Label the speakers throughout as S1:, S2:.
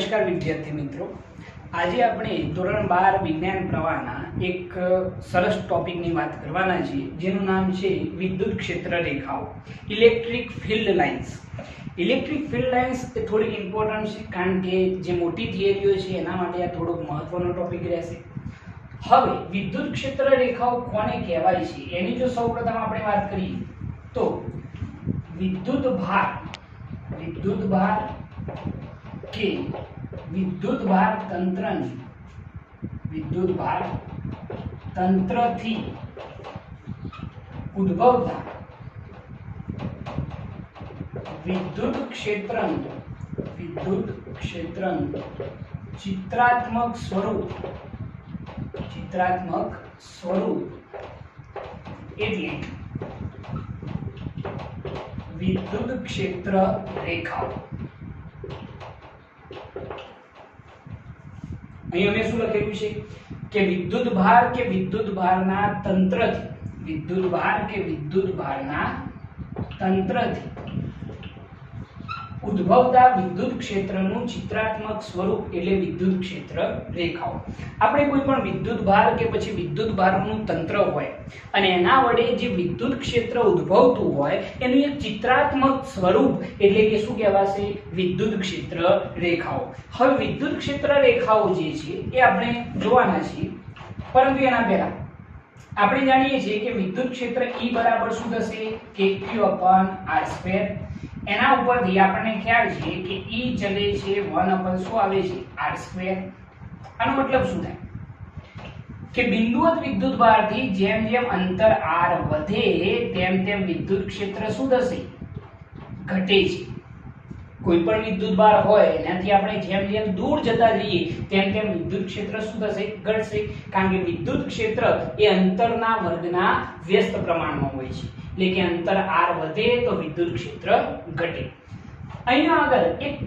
S1: નમસ્કાર વિદ્યાર્થી મિત્રો, આજે આપણે ધોરણ 12 વિજ્ઞાન પ્રવાહના એક સરસ ટોપિકની વાત કરવાના છીએ, જેનું નામ છે વિદ્યુત ક્ષેત્ર રેખાઓ, electric field lines. Electric field lines એ થોડીક ઇમ્પોર્ટન્ટ છે, કારણ કે જે મોટી થિયરીઓ છે એના માટે આ થોડોક મહત્વનો ટોપિક રહેશે. હવે વિદ્યુત ક્ષેત્ર રેખાઓ કોને કહેવાય છે એની જો સૌપ્રથમ આપણે વાત કરીએ તો વિદ્યુત ભાર કે વિદ્યુત ભાર તંત્રથી ઉદ્ભવતા વિદ્યુત ક્ષેત્રનું ચિત્રાત્મક સ્વરૂપ એટલે વિદ્યુત ક્ષેત્ર રેખાઓ. અહીં અમે શું લખેલું છે કે વિદ્યુત ભાર કે વિદ્યુત ભારના તંત્રથી ઉદ્ભવતા વિદ્યુત ક્ષેત્રનું ચિત્રાત્મક સ્વરૂપ એટલે વિદ્યુત ક્ષેત્ર રેખાઓ. આપણે કોઈ પણ વિદ્યુત ભાર કે પછી વિદ્યુત ભારનું તંત્ર હોય અને એના વડે જે વિદ્યુત ક્ષેત્ર ઉદ્ભવતું હોય એનું એક ચિત્રાત્મક સ્વરૂપ એટલે કે શું કહેવાશે? વિદ્યુત ક્ષેત્ર રેખાઓ. હવે વિદ્યુત ક્ષેત્ર રેખાઓ જે છે એ આપણે જોવાના છીએ, પરંતુ એના પહેલા આપણે જાણીએ છીએ કે વિદ્યુત ક્ષેત્ર E બરાબર શું થશે? કે Q/r². એના ઉપરથી આપણને ખ્યાલ છે કે E ચલે છે 1/ શું આવે છે? r². આનો મતલબ શું થાય કે બિંદુવત વિદ્યુત ભારથી જેમ જેમ અંતર r વધે તેમ તેમ વિદ્યુત ક્ષેત્ર શું થશે? ઘટે છે. કોઈ પણ વિદ્યુત ભાર હોય એનાથી આપણે જેમ જેમ દૂર જતા જઈએ તેમ તેમ વિદ્યુત ક્ષેત્ર શું થશે? ઘટશે. કારણ કે વિદ્યુત ક્ષેત્ર એ અંતરના વર્ગના વ્યસ્ત પ્રમાણમાં હોય છે, એટલે કે અંતર r વધે તો વિદ્યુત ક્ષેત્ર ઘટે. અહીંયા આગળ એક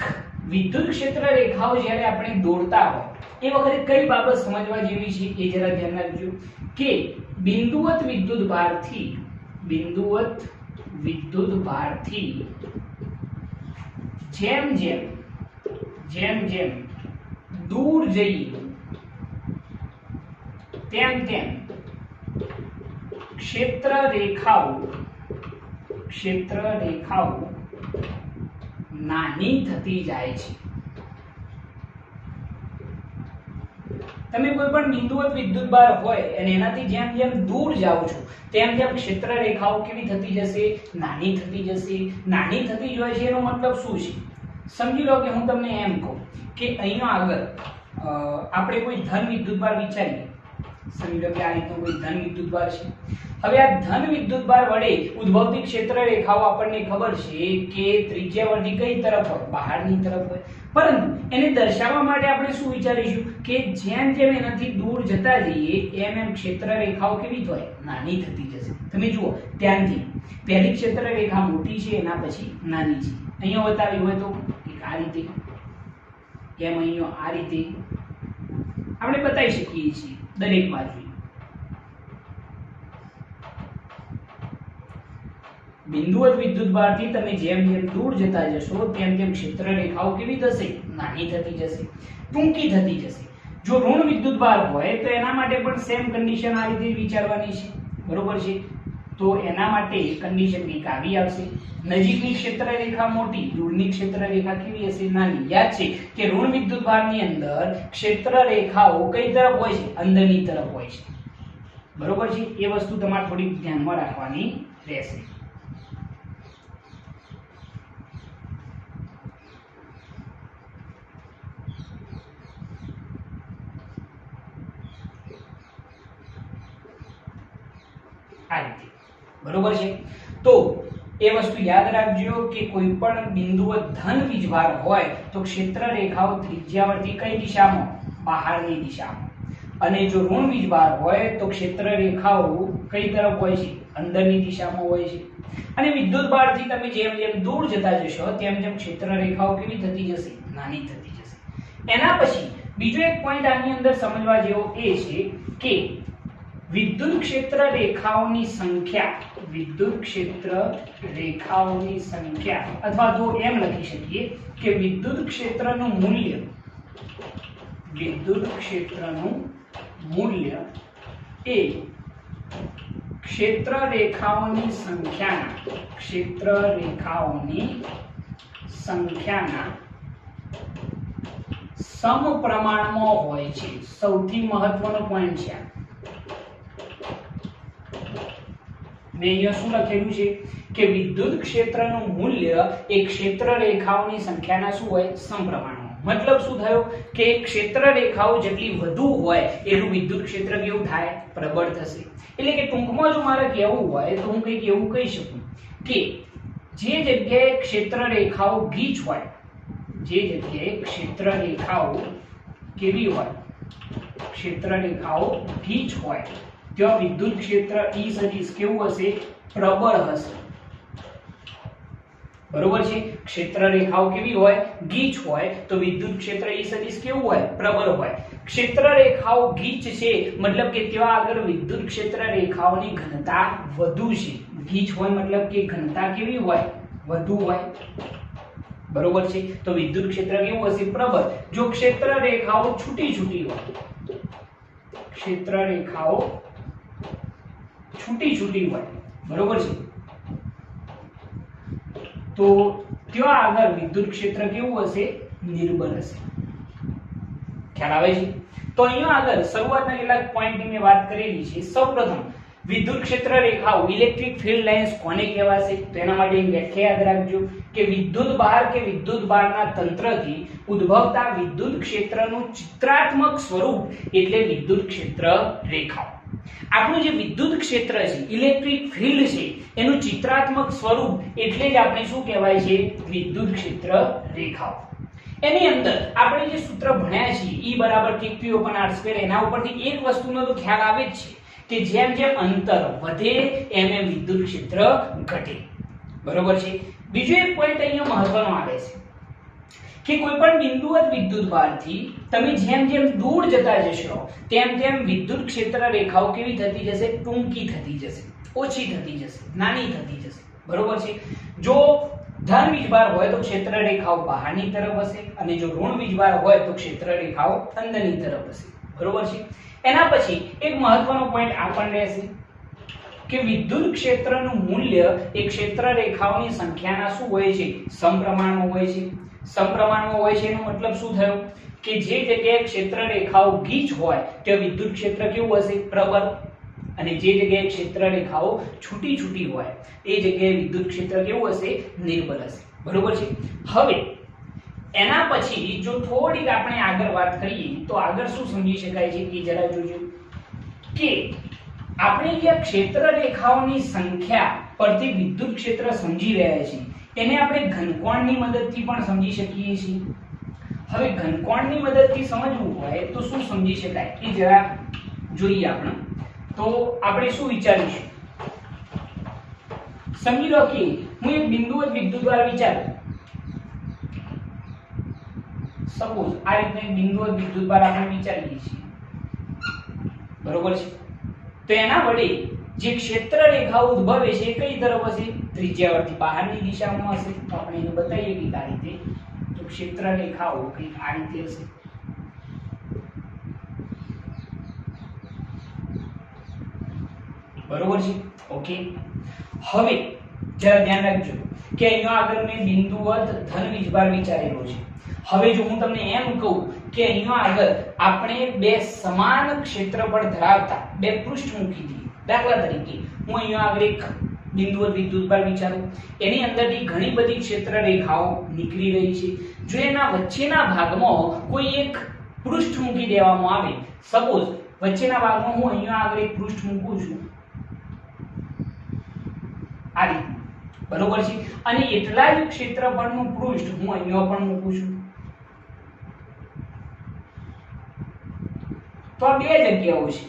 S1: વિદ્યુત ક્ષેત્ર રેખાઓ જ્યારે આપણે દોરતા હોય એ વખતે કઈ બાબત સમજવા જેવી છે એ જરા ધ્યાન રાખજો કે બિંદુવત વિદ્યુત ભારથી જેમ જેમ દૂર જઈએ તેમ તેમ ક્ષેત્ર રેખાઓ નાની થતી જાય છે. તમે કોઈ પણ બિંદુવત વિદ્યુત ભાર હોય અને એનાથી જેમ જેમ દૂર જાઓ છો તેમ તેમ ક્ષેત્ર રેખાઓ કેવી થતી જશે? નાની થતી જશે. નાની થતી જાય છે એનો મતલબ શું છે? સમજી લો કે હું તમને એમ કહું કે અહીંયા આગળ આપણે કોઈ ધન વિદ્યુત ભાર વિચારીએ. સમજી લો કે આ રીતનો કોઈ ધન વિદ્યુત ભાર છે. હવે આ ધન વિદ્યુત ભાર વડે ઉદ્ભવતી ક્ષેત્ર રેખાઓ આપણને ખબર છે કે ત્રિજ્યાવર્તી કઈ તરફ હોય? બહારની તરફ હોય. પરંતુ એને દર્શાવવા માટે આપણે શું વિચારીશું કે જેમ જેમ એનાથી દૂર જતા જઈએ એમ એમ ક્ષેત્ર રેખાઓ કેવી થાય? નાની થતી જશે. તમે જુઓ ધ્યાનથી, પહેલી ક્ષેત્ર રેખા મોટી છે, એના પછી નાની છે. અહીંયા બતાવી હોય તો એક આ રીતે, એમ અહીંયા આ રીતે આપણે બતાવી શકીએ છીએ દરેક બાજુ. બિંદુવત વિદ્યુત ભારથી તમે જેમ જેમ દૂર જતા જશો તેમ તેમ ક્ષેત્ર રેખાઓ કેવી થશે? નાની થતી જશે, ટૂંકી થતી જશે. જો ઋણ વિદ્યુત ભાર હોય તો એના માટે પણ સેમ કન્ડિશન આ રીતે વિચારવાની છે, બરોબર છે? તો એના માટે કન્ડિશન કંઈક આવી આવશે. નજીકની ક્ષેત્ર રેખા મોટી, દૂરની ક્ષેત્ર રેખા કેવી હશે? નાની. યાદ છે કે ઋણ વિદ્યુત ભારની અંદર ક્ષેત્ર રેખાઓ કઈ તરફ હોય છે? અંદરની તરફ હોય છે, બરોબર છે? એ વસ્તુ તમારે થોડી ધ્યાનમાં રાખવાની રહેશે. આ રીતે, બરોબર છે? તો એ વસ્તુ યાદ રાખજો કે કોઈ પણ બિંદુવત ધન વીજભાર હોય તો ક્ષેત્ર રેખાઓ ત્રિજ્યાવર્તી કઈ દિશામાં? બહારની દિશામાં. અને જો ઋણ વીજભાર હોય તો ક્ષેત્ર રેખાઓ કઈ તરફ હોય છે? અંદરની દિશામાં હોય છે. અને વિદ્યુત ભારથી તમે જેમ જેમ દૂર જતા જશો તેમ તેમ ક્ષેત્ર રેખાઓ કેવી થતી જશે? નાની થતી જશે. એના પછી બીજો એક પોઈન્ટ આની અંદર સમજવા જેવો એ છે કે વિદ્યુત ક્ષેત્ર રેખાઓની સંખ્યા અથવા તો એમ લખી શકીએ કે વિદ્યુત ક્ષેત્રનું મૂલ્ય વિદ્યુત ક્ષેત્રનું મૂલ્ય એ ક્ષેત્ર રેખાઓની સંખ્યાના સમપ્રમાણમાં હોય છે. સૌથી મહત્વનો પોઈન્ટ છે. મેં અહીંયા શું લખેલું છે કે વિદ્યુત ક્ષેત્રનું મૂલ્ય એ ક્ષેત્ર રેખાઓની સંખ્યાના શું હોય? સમપ્રમાણમાં. મતલબ શું થયો કે ક્ષેત્ર રેખાઓ જેટલી વધુ હોય એટલું વિદ્યુત ક્ષેત્ર કેવું થાય? પ્રબળ થશે. એટલે કે ટૂંકમાં જો મારે કહેવું હોય તો હું કંઈક એવું કહી શકું કે જે જગ્યાએ ક્ષેત્ર રેખાઓ ગીચ હોય, જે જગ્યાએ ક્ષેત્ર રેખાઓ કેવી હોય? ક્ષેત્ર રેખાઓ ગીચ હોય ત્યાં વિદ્યુત ક્ષેત્ર E સદિશ કેવું હશે? પ્રબળ હશે. બરોબર છે. ક્ષેત્ર રેખાઓ કેવી હોય? ગીચ હોય તો વિદ્યુત ક્ષેત્ર E સદિશ કેવું હોય? પ્રબળ હોય. ક્ષેત્ર રેખાઓ ગીચ છે મતલબ કે ત્યાં આગળ વિદ્યુત ક્ષેત્ર રેખાઓની ઘનતા વધુ છે. ગીચ હોય મતલબ કે ઘનતા કેવી હોય? વધુ હોય. બરોબર છે. તો વિદ્યુત ક્ષેત્ર કેવું હશે? પ્રબળ. જો ક્ષેત્ર રેખાઓ છૂટી હોય, ક્ષેત્ર રેખાઓ છૂટી હોય, બરોબર છે, તો ત્યાં આગળ વિદ્યુત ક્ષેત્ર કેવું હશે? નિર્બળ હશે. ખ્યાલ આવે છે? તો અહીંયા આગળ શરૂઆતના કેટલાક પોઈન્ટની મેં વાત કરેલી છે. સૌપ્રથમ વિદ્યુત ક્ષેત્ર રેખાઓ ઇલેક્ટ્રિક ફીલ્ડ લાઇન્સ કોને કહેવાશે? તો એના માટે એક વ્યાખ્યા યાદ રાખજો કે વિદ્યુત ભાર કે વિદ્યુત ભારના તંત્રથી ઉદ્ભવતા વિદ્યુત ક્ષેત્રનું ચિત્રાત્મક સ્વરૂપ એટલે વિદ્યુત ક્ષેત્ર રેખાઓ. આપણું જે વિદ્યુત ક્ષેત્ર છે, ઇલેક્ટ્રિક ફીલ્ડ છે, એનું ચિત્રાત્મક સ્વરૂપ એટલે જ આપણે શું કહેવાય છે? વિદ્યુત ક્ષેત્ર રેખાઓ. એની અંદર આપણે જે સૂત્ર ભણ્યા છે E = Q/R², એના ઉપરથી એક વસ્તુનો તો ખ્યાલ આવે જ છે કે જેમ જેમ અંતર વધે એમ એમ વિદ્યુત ક્ષેત્ર ઘટે. બરોબર છે. બીજો એક પોઈન્ટ અહીંયા મહત્વનો આવે છે કે કોઈ પણ બિંદુવત વિદ્યુતભારથી તમે જેમ જેમ દૂર જતા જશો તેમ તેમ વિદ્યુત ક્ષેત્ર રેખાઓ કેવી થતી જશે? ટૂંકી થતી જશે, ઓછી થતી જશે, નાની થતી જશે. બરોબર છે. જો ધન વીજભાર હોય તો ક્ષેત્ર રેખાઓ બહારની તરફ હશે અને જો ઋણ વીજભાર હોય તો ક્ષેત્ર રેખાઓ અંદરની તરફ હશે. બરોબર છે. એના પછી એક મહત્વનો પોઈન્ટ આ પણ રહેશે કે વિદ્યુત ક્ષેત્રનું મૂલ્ય એ ક્ષેત્ર રેખાઓની સંખ્યાના શું હોય છે? સમપ્રમાણમાં હોય છે. સમપ્રમાણમાં હોય છે એનો મતલબ શું થયો કે જે જગ્યાએ ક્ષેત્ર રેખાઓ ગીચ હોય ત્યાં વિદ્યુત ક્ષેત્ર કેવું હશે? પ્રબળ. અને જે જગ્યાએ ક્ષેત્ર રેખાઓ છૂટી હોય એ જગ્યાએ વિદ્યુત ક્ષેત્ર કેવું હશે? નિર્બળ હશે. બરોબર છે. હવે એના પછી જો થોડીક આપણે આગળ વાત કરીએ તો આગળ શું સમજી શકાય છે એ જરા જોજો કે આપણે જે ક્ષેત્ર રેખાઓની સંખ્યા પરથી વિદ્યુત ક્ષેત્ર સમજી રહ્યા છીએ એને આપણે ઘનકોણની મદદથી પણ સમજી શકીએ છીએ. હવે ઘનકોણની મદદથી સમજવું હોય તો શું સમજી શકાય એ જરા જોઈએ આપણે. તો આપણે શું વિચારીશું? સમજી લો કે હું એક બિંદુવત વિદ્યુતભાર વિચારું. સપોઝ આ રીતના એક બિંદુવત વિદ્યુતભાર આપણે વિચારીએ છીએ. બરોબર છે. તો એના વડે જે ક્ષેત્ર રેખાઓ ઉદ્ભવે છે કઈ તરફ હશે? ત્રિજ્યાવર્તી બહારની દિશામાં હશે. તો આપણે એને બતાવીએ કે આ રીતે તો ક્ષેત્ર રેખાઓ કંઈક આ રીતે હશે. બરોબર છે. ઓકે. હવે જરા ધ્યાન રાખજો કે અહીંયા આગળ મેં બિંદુવત ધન વીજભાર વિચારેલો છે. હવે જો હું તમને એમ કહું કે અહીંયા આગળ આપણે બે સમાન ક્ષેત્રફળ ધરાવતા બે પૃષ્ઠ મૂકી દઈએ. દાખલા તરીકે હું અહીંયા આગળ એક બિંદુવત વિદ્યુતભાર વિચારું, એની અંદરથી ઘણી બધી ક્ષેત્ર રેખાઓ નીકળી રહી છે. જો એના વચ્ચેના ભાગમાં કોઈ એક પૃષ્ઠ મૂકી દેવામાં આવે, સપોઝ વચ્ચેના ભાગમાં હું અહીંયા આગળ એક પૃષ્ઠ મૂકું છું આ રીતે. બરોબર છે. અને એટલા જ ક્ષેત્રફળનું પૃષ્ઠ હું અહીંયા પણ મૂકું છું. તો આ બે જગ્યાઓ છે.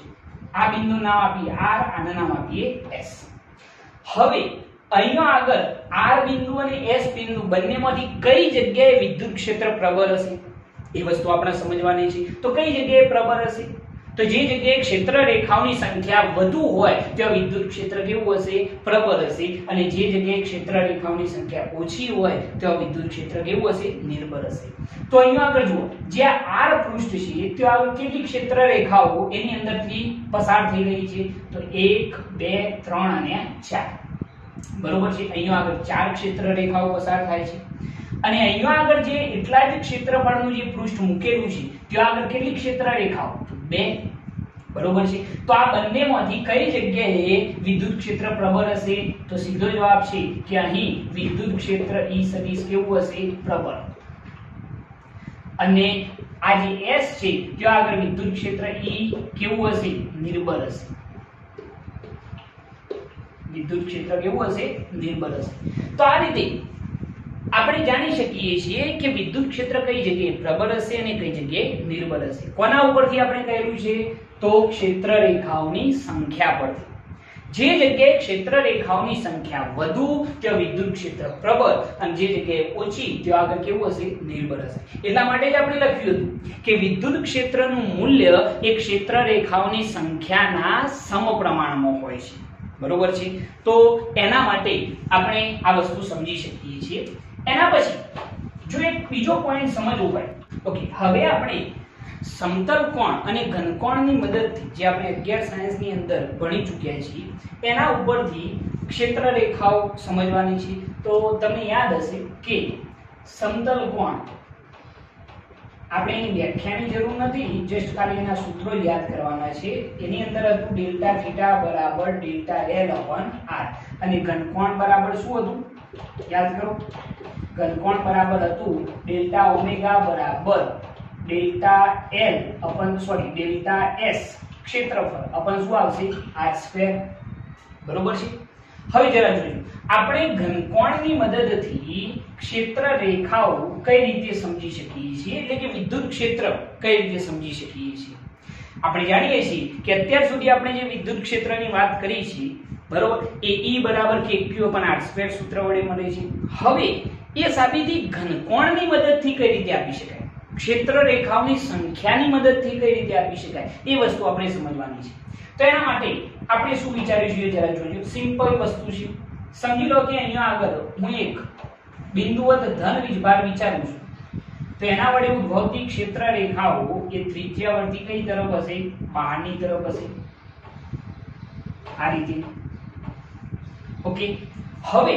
S1: આ બિંદુનું નામ આપીએ R, આનું નામ આપીએ S. હવે અહીંયા આગળ R બિંદુ અને S બિંદુ બંનેમાંથી કઈ જગ્યાએ વિદ્યુત ક્ષેત્ર પ્રબળ હશે એ વસ્તુ આપણે સમજવાની છે. તો કઈ જગ્યાએ પ્રબળ હશે? તો જે જગ્યાએ ક્ષેત્ર રેખાઓની સંખ્યા વધુ હોય ત્યાં વિદ્યુત ક્ષેત્ર કેવું હશે? પ્રબળ હશે. અને જે જગ્યાએ ક્ષેત્ર રેખાઓની સંખ્યા ઓછી હોય ત્યાં વિદ્યુત ક્ષેત્ર કેવું હશે? નિર્બળ હશે. તો અહીંયા આગળ જુઓ, જે R પૃષ્ઠ છે ત્યાં આગળ કેટલી ક્ષેત્ર રેખાઓ એની અંદરથી પસાર થઈ રહી છે? તો 1 2 3 અને 4. બરોબર છે. અહીંયા આગળ 4 ક્ષેત્ર રેખાઓ પસાર થાય છે. અને અહીંયા આગળ જે એટલા જ ક્ષેત્રફળનું જે પૃષ્ઠ મૂકેલું છે ત્યાં આગળ કેટલી ક્ષેત્ર રેખાઓ? 2. બરોબર છે. તો આ બંનેમાંથી કઈ જગ્યાએ વિદ્યુત ક્ષેત્ર પ્રબળ હશે? તો સીધો જવાબ છે કે અહીં વિદ્યુત ક્ષેત્ર E સદિશ કેવું હશે? પ્રબળ. અને આ જે S છે ત્યાં આગળ વિદ્યુત ક્ષેત્ર E કેવું હશે? નિર્બળ હશે. વિદ્યુત ક્ષેત્ર કેવું હશે? નિર્બળ હશે. તો આ રીતે આપણે જાણી શકીએ છીએ કે વિદ્યુત ક્ષેત્ર કઈ જગ્યાએ પ્રબળ હશે અને કઈ જગ્યાએ નિર્બળ હશે. કોના ઉપરથી આપણે કહેલું છે? તો ક્ષેત્ર રેખાઓની સંખ્યા પરથી. જે જગ્યાએ ક્ષેત્ર રેખાઓની સંખ્યા વધુ ત્યાં વિદ્યુત ક્ષેત્ર પ્રબળ અને જે જગ્યાએ ઓછી ત્યાં આગળ કેવું હશે? નિર્બળ હશે. એટલા માટે જ આપણે લખ્યું હતું કે વિદ્યુત ક્ષેત્રનું મૂલ્ય એ ક્ષેત્ર રેખાઓની સંખ્યાના સમપ્રમાણમાં હોય છે. બરોબર છે. તો એના માટે આપણે આ વસ્તુ સમજી શકીએ છીએ. એના પછી જો એક બીજો પોઈન્ટ સમજવો હોય, ઓકે, હવે આપણે સમતલ કોણ અને ઘનકોણની મદદથી જે આપણે 11 સાયન્સની અંદર ભણી ચૂક્યા છીએ એના ઉપરથી ક્ષેત્ર રેખાઓ સમજવાની છે. તો તમને યાદ હશે કે સમતલ કોણ આપણે એની વ્યાખ્યાની જરૂર નથી, જસ્ટ ખાલી એના સૂત્રો યાદ કરવાના છે. એની અંદર હતું ડેલ્ટા થીટા બરાબર ડેલ્ટા L અપોન R અને ઘનકોણ બરાબર શું હતું? યાદ કરો. ઘનકોણ બરાબર હતું ડેલ્ટા ઓમેગા બરાબર ડેલ્ટા L અપન ડેલ્ટા S ક્ષેત્રફળ અપન શું આવશે? R². બરોબર છે. હવે જરા જોઈએ આપણે ઘનકોણની મદદથી ક્ષેત્ર રેખાઓ કઈ રીતે સમજી શકીએ છીએ, એટલે કે વિદ્યુત ક્ષેત્ર કઈ રીતે સમજી શકીએ છીએ. આપણે જાણીએ છીએ કે અત્યાર સુધી આપણે જે વિદ્યુત ક્ષેત્રની વાત કરી છે, બરોબર, એ E બરાબર KQ અપન R² સૂત્ર વડે મળે છે. હવે એ સાબિતી ઘનકોણની મદદથી કઈ રીતે આપી શકાય, ક્ષેત્ર રેખાઓની સંખ્યાની મદદથી કઈ રીતે આપી શકાય, એ વસ્તુ આપણે સમજવાની છે. તો એના માટે આપણે શું વિચારીશું એ જરા જોજો. સિમ્પલ વસ્તુ છે. સમજી લો કે અહીંયા આગળ હું એક બિંદુવત ધન વીજભાર વિચારું છું, તો એના વડે ઉદ્ભવતી ક્ષેત્ર રેખાઓ એ ત્રિજ્યાવર્તી કઈ તરફ હશે? બહારની તરફ હશે. આ રીતે. ઓકે. હવે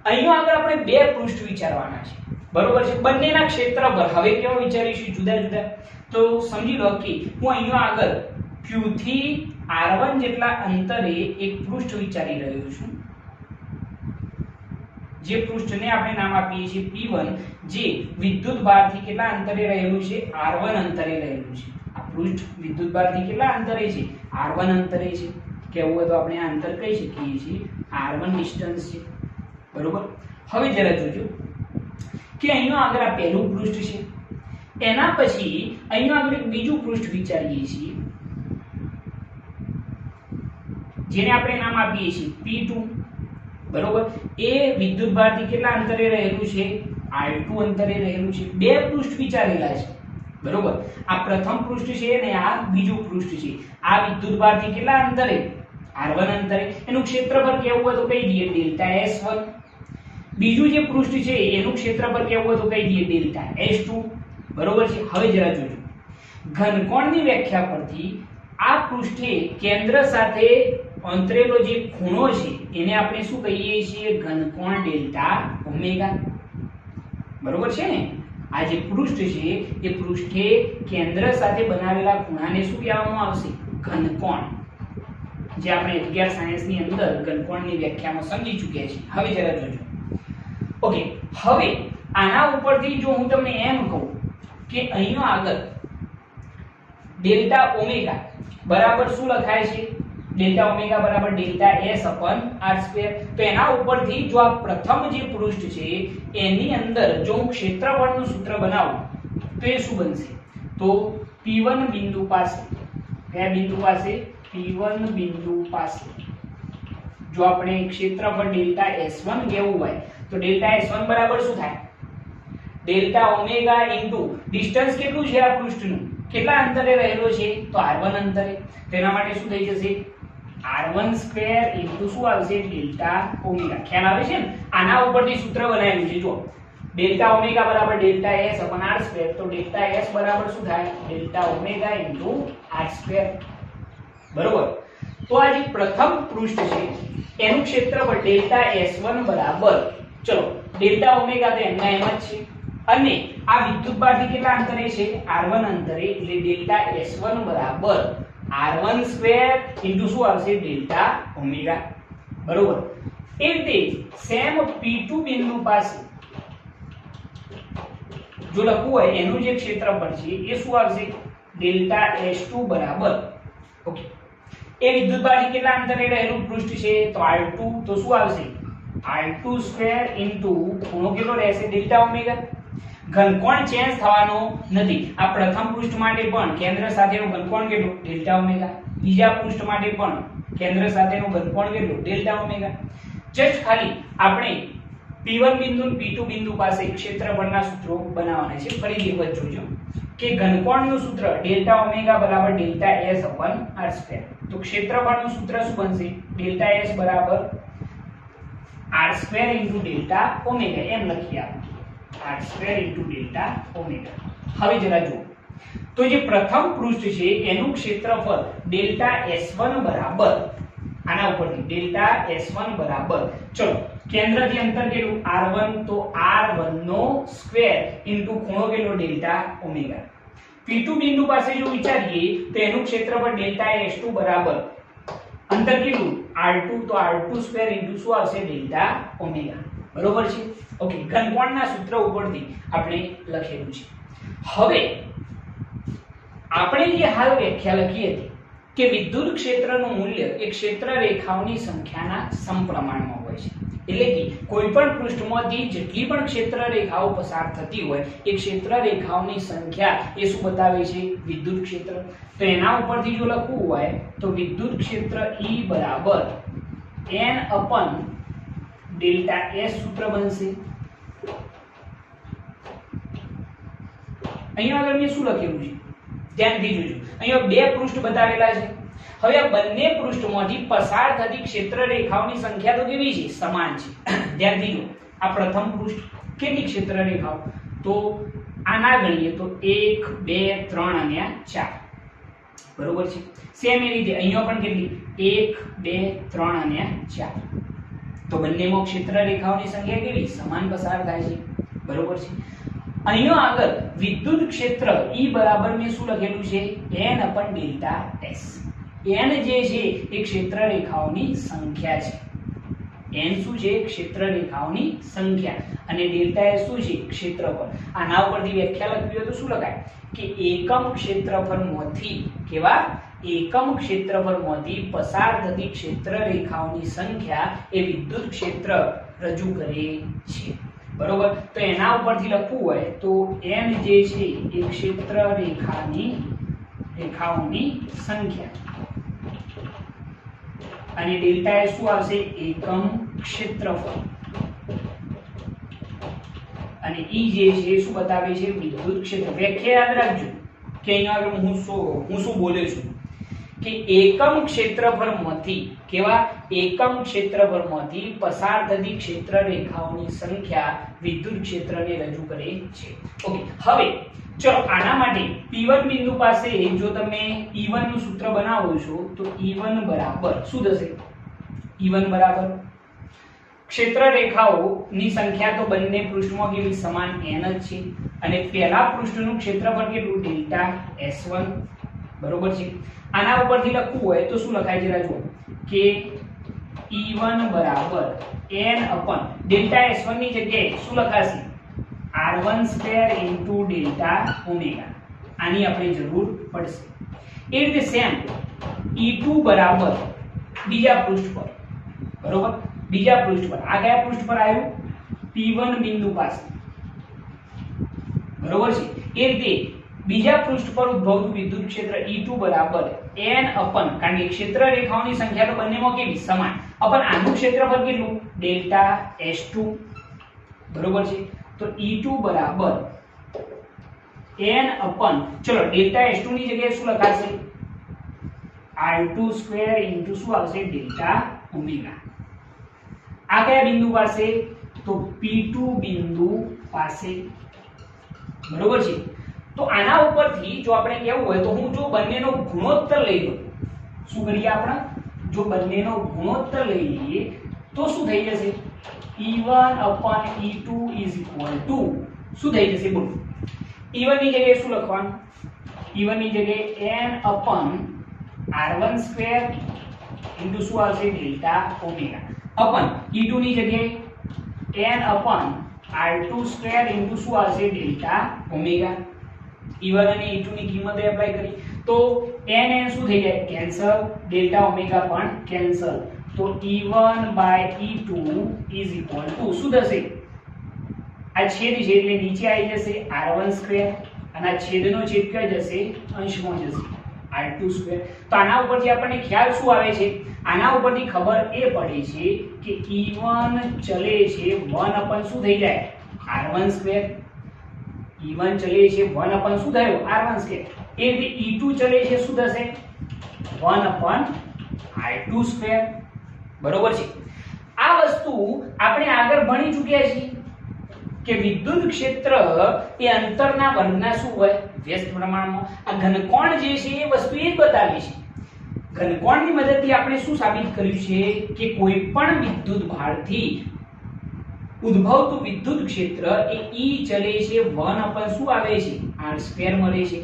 S1: અહીંયા આગળ આપણે બે પૃષ્ઠ વિચારવાના છે. બરોબર છે. બંનેના ક્ષેત્રફળ હવે કેવા વિચારીશું? જુદા જુદા. તો સમજી લો કે હું અહીંયા આગળ Q થી R1 જેટલા અંતરે એક પૃષ્ઠ વિચારી રહ્યો છું. જે પૃષ્ઠને આપણે નામ આપીએ છીએ P1, જે વિદ્યુત ભારથી કેટલા અંતરે રહેલું છે? R1 અંતરે રહેલું છે. આ પૃષ્ઠ વિદ્યુત ભારથી કેટલા અંતરે છે? R1 અંતરે છે. કેવું હોય તો આપણે આ અંતર કહી શકીએ છીએ R1 ડિસ્ટન્સ છે. બરોબર. હવે જરા જોજો કે અહીંયા આગળ આ પહેલું પૃષ્ઠ છે. એના પછી અહીંયા આગળ એક બીજું પૃષ્ઠ વિચારીએ છીએ જેને આપણે નામ આપીએ છીએ P2. બરોબર. એ વિદ્યુત ભારથી કેટલા અંતરે રહેલું છે? R2 અંતરે રહેલું છે. બે પૃષ્ઠ વિચારેલા છે. બરોબર. આ પ્રથમ પૃષ્ઠ છે અને આ બીજું પૃષ્ઠ છે. આ વિદ્યુત ભારથી કેટલા અંતરે? R1 અંતરે. એનું ક્ષેત્રફળ કેવું હોય તો કહી દઈએ ડેલ્ટા S1. બીજું જે પૃષ્ઠ છે એનું ક્ષેત્રફળ કેવું હોય તો કહી દઈએ ડેલ્ટા S2. બરોબર છે. હવે જરા જોજો ઘનકોણની વ્યાખ્યા પરથી આ પૃષ્ઠે કેન્દ્ર સાથે અંતરેલો જે ખૂણો છે એને આપણે શું કહીએ છીએ? ઘનકોણ ડેલ્ટા ઓમેગા. બરોબર છે ને? આ જે પૃષ્ઠ છે એ પૃષ્ઠે કેન્દ્ર સાથે બનાવેલા ખૂણાને શું કહેવામાં આવશે? ઘનકોણ. જે આપણે 11 સાયન્સની અંદર ઘનકોણની વ્યાખ્યામાં સમજી ચૂક્યા છીએ. હવે જરા જોજો. ઓકે. હવે આના ઉપરથી જો હું તમને એમ કહું કે અહીંયા આગળ ડેલ્ટા ઓમેગા બરાબર શું લખાય છે? ડેલ્ટા ઓમેગા બરાબર ડેલ્ટા S અપન R². તો એના ઉપરથી જો આ પ્રથમ જે પૃષ્ઠ છે એની અંદર જો હું ક્ષેત્રફળનું સૂત્ર બનાવું તો એ શું બનશે? તો P1 બિંદુ પાસે, કયા બિંદુ પાસે? P1 બિંદુ પાસે જો આપણે ક્ષેત્રફળ ડેલ્ટા S1 લેવું હોય તો ડેલ્ટા S1 બરાબર શું થાય? ડેલ્ટા ઓમેગા ઇન્ટુ ડિસ્ટન્સ કેટલું છે આ પૃષ્ઠનું? કેટલા અંતરે રહેલો છે તો r1 અંતરે, તેના માટે શું થઈ જશે r1 સ્ક્વેર ઇન્ટુ શું આવશે ડેલ્ટા ઓમેગા. ખ્યાલ આવે છે ને, આના ઉપરથી સૂત્ર બનાવ્યું છે જો ડેલ્ટા ઓમેગા બરાબર delta s upon r square, તો ડેલ્ટા s બરાબર શું થાય delta omega into r square. બરોબર. તો આ જે પ્રથમ પૃષ્ઠ છે એનું ક્ષેત્રફળ ડેલ્ટા s1 બરાબર, ચલો ડેલ્ટા ઓમેગા તો એમના એમ જ છે, અને આ વિદ્યુતભારથી કેટલા અંતરે છે r1 અંતરે, એટલે ડેલ્ટા s1 બરાબર r1 સ્ક્વેર ઇન્ટુ શું આવશે ડેલ્ટા ઓમેગા. બરોબર. એ રીતે સેમ p2 બિંદુ પાસે જો લખવું હોય એનું જે ક્ષેત્રફળ છે એ શું આવશે ડેલ્ટા s2 બરાબર, ઓકે, એ વિદ્યુતભારથી કેટલા અંતરે રહેલું પૃષ્ઠ છે તો r2, તો શું આવશે r2 સ્ક્વેર ઇન્ટુ ખૂણો કેટલો રહેશે ડેલ્ટા ઓમેગા. ઘનકોણ ચેન્જ થવાનો નથી. આ પ્રથમ પૃષ્ઠ માટે પણ કેન્દ્ર સાથેનું ઘનકોણ કેટલું ડેલ્ટા ઓમેગા, બીજા પૃષ્ઠ માટે પણ કેન્દ્ર સાથેનું ઘનકોણ કેટલું ડેલ્ટા ઓમેગા. જસ્ટ ખાલી આપણે p1 બિંદુ અને p2 બિંદુ પાસે ક્ષેત્રફળના સૂત્રો બનાવવાના છે. ફરીથી એક જોજો કે ઘનકોણનું સૂત્ર ડેલ્ટા ઓમેગા બરાબર delta s upon r square. તો ક્ષેત્રફળનું સૂત્ર શું બનશે ડેલ્ટા s બરાબર r square into delta omega, એમ લખીએ આપણે r square into delta omega. હવે જરા જુઓ તો જે પ્રથમ પૃષ્ઠ છે એનું ક્ષેત્રફળ ડેલ્ટા s1 બરાબર, આના ઉપરથી ડેલ્ટા s1 બરાબર, ચલો કેન્દ્રથી અંતર કેટલું r1, તો r1 નો સ્ક્વેર ઇન્ટુ ખૂણો કેટલો ડેલ્ટા ઓમેગા. p2 બિંદુ પાસે જો વિચારીએ તો એનું ક્ષેત્રફળ ડેલ્ટા s2 બરાબર, અંતર કેટલું r2, તો r2 સ્ક્વેર ઇન્ટુ શું આવશે ડેલ્ટા ઓમેગા. બરોબર છે, ઓકે. ઘનકોણના સૂત્ર ઉપરથી આપણે લખેલું છે. હવે આપણે જે હાલ વ્યાખ્યા લખી હતી કે વિદ્યુત ક્ષેત્રનું મૂલ્ય એ ક્ષેત્ર રેખાઓની સંખ્યાના સમપ્રમાણમાં હોય છે, એટલે કે કોઈ પણ પૃષ્ઠમાંથી જેટલી પણ ક્ષેત્ર રેખાઓ પસાર થતી હોય એ ક્ષેત્ર રેખાઓની સંખ્યા એ શું બતાવે છે વિદ્યુત ક્ષેત્ર. તો એના ઉપરથી જો લખવું હોય તો વિદ્યુત ક્ષેત્ર E બરાબર n અપન ડેલ્ટા s સૂત્ર બનશે. અહીંયા આગળ મેં શું લખેલું છે ધ્યાનથી જોજો. અહીંયા બે પૃષ્ઠ બતાવેલા છે. હવે આ બંને પૃષ્ઠમાંથી પસાર થતી ક્ષેત્ર રેખાઓની સંખ્યા તો કેવી છે સમાન છે. ધ્યાનથી જો આ પ્રથમ પૃષ્ઠ કેટલી ક્ષેત્ર રેખાઓ, તો આના ગણીએ તો 1 2 3 અને 4. બરોબર છે. સેમ એ રીતે અહીંયા પણ કેટલી 1 2 3 અને 4. તો બંનેમાં ક્ષેત્ર રેખાઓની સંખ્યા કેવી સમાન પસાર થાય છે. બરોબર છે. અહીંયા આગળ વિદ્યુત ક્ષેત્ર E બરાબર મેં શું લખેલું છે n અપન ડેલ્ટા s. n જે છે એ ક્ષેત્ર રેખાઓની સંખ્યા છે. n શું છે ક્ષેત્ર રેખાઓની સંખ્યા, અને ડેલ્ટા s શું છે ક્ષેત્રફળ. આના ઉપરથી વ્યાખ્યા લખવી હોય તો શું લખાય કે એકમ ક્ષેત્રફળમાંથી કેવા એકમ ક્ષેત્રફળમાંથી પસાર થતી ક્ષેત્ર રેખાઓની સંખ્યા એ વિદ્યુત ક્ષેત્ર રજૂ કરે છે. બરોબર. તો એના ઉપરથી લખવું હોય તો n જે છે એ ક્ષેત્ર રેખાઓની સંખ્યા, અને ડેલ્ટા s શું આવશે એકમ ક્ષેત્રફળ, અને E જે છે શું બતાવે છે વિદ્યુત ક્ષેત્ર. વ્યાખ્યા યાદ રાખજો કે અહીંયા આગળ હું શું બોલ્યો છું કે એકમ ક્ષેત્રફળમાંથી કેવા એકમ ક્ષેત્રફળમાંથી પસાર થતી ક્ષેત્ર રેખાઓની સંખ્યા વિદ્યુત ક્ષેત્રને રજૂ કરે છે. ઓકે. હવે ચલો આના માટે P1 બિંદુ પાસે જો તમે E1 નું સૂત્ર બનાવો છો તો E1 બરાબર શું થશે E1 બરાબર ક્ષેત્ર રેખાઓની સંખ્યા તો બંને પૃષ્ઠમાં કેવી સમાન n જ છે, અને પહેલા પૃષ્ઠનું ક્ષેત્રફળ કેટલું ડેલ્ટા s1. બરોબર છે. આના ઉપરથી લખવું હોય તો શું લખાય જરા જુઓ કે E1 બરાબર n અપન ડેલ્ટા s1 ની જગ્યાએ શું લખાશે r1 square into delta omega. આની આપણે જરૂર પડશે. એ રીતે સેમ E2 બરાબર બીજા પૃષ્ઠ પર, બરોબર બીજા પૃષ્ઠ પર, આ કયા પૃષ્ઠ પર આવ્યું P1 બિંદુ પાસે. બરોબર છે. એ રીતે બીજા પૃષ્ઠ પર ઉદ્ભવતું વિદ્યુત ક્ષેત્ર E2 બરાબર n અપન, કારણ કે ક્ષેત્ર રેખાઓની સંખ્યા તો બંનેમાં કેવી સમાન, અપન આનું ક્ષેત્રફળ કેટલું ડેલ્ટા s2. બરોબર છે. તો E2 બરાબર n upon ચલો ડેલ્ટા s2 ની જગ્યાએ શું લખાશે r2 સ્ક્વેર ઇન્ટુ શું આવશે ડેલ્ટા ઓમેગા. આ કયા બિંદુ પાસે તો p2 બિંદુ પાસે બરોબર છે. તો આના ઉપરથી જો આપણે કેવું હોય તો હું જો બંનેનો ગુણોત્તર લઈ લઉં શું કરીએ આપણે જો બંનેનો ગુણોત્તર લઈ લઈએ તો શું થઈ જશે e1 upon e2 is equal to શું થઈ જશે બોલો e1 ની જગ્યાએ શું લખવાનું e1 ની જગ્યાએ n upon r1 square into શું આવશે ડેલ્ટા ઓમેગા upon e2 ની જગ્યાએ n upon r2 square into શું આવશે ડેલ્ટા ઓમેગા. e1 અને e2 ની કિંમત એપ્લાય કરી તો n શું થઈ જાય કેન્સલ ડેલ્ટા ઓમેગા પણ કેન્સલ તો e1 by e2 is equal to શું થશે આ છેદ છે એટલે નીચે આવી જશે r1 સ્ક્વેર અને આ છેદનો છેદ ક્યાં જશે અંશમાં જશે r2 સ્ક્વેર. તો આના ઉપરથી આપણને ખ્યાલ શું આવે છે આના ઉપરથી ખબર એ પડે છે કે e1 ચલે છે 1 upon શું થઈ જાય r1 સ્ક્વેર e1 ચલે છે 1 upon શું થયો r1 સ્ક્વેર એ રીતે e2 ચલે છે શું થશે 1 upon r2 સ્ક્વેર બરોબર છે. આ વસ્તુ આપણે આગળ ભણી ચૂક્યા છીએ કે વિદ્યુત ક્ષેત્ર એ અંતરના વર્ગના શું હોય વ્યસ્ત પ્રમાણમાં. આ ઘનકોણ જે છે એ વસ્તુ એ જ બતાવી છે. ઘનકોણની મદદથી આપણે શું સાબિત કર્યું છે કે કોઈ પણ વિદ્યુત ભારથી ઉદ્ભવતું વિદ્યુત ક્ષેત્ર એ E ચલે છે 1 upon શું આવે છે r સ્ક્વેર મળે છે.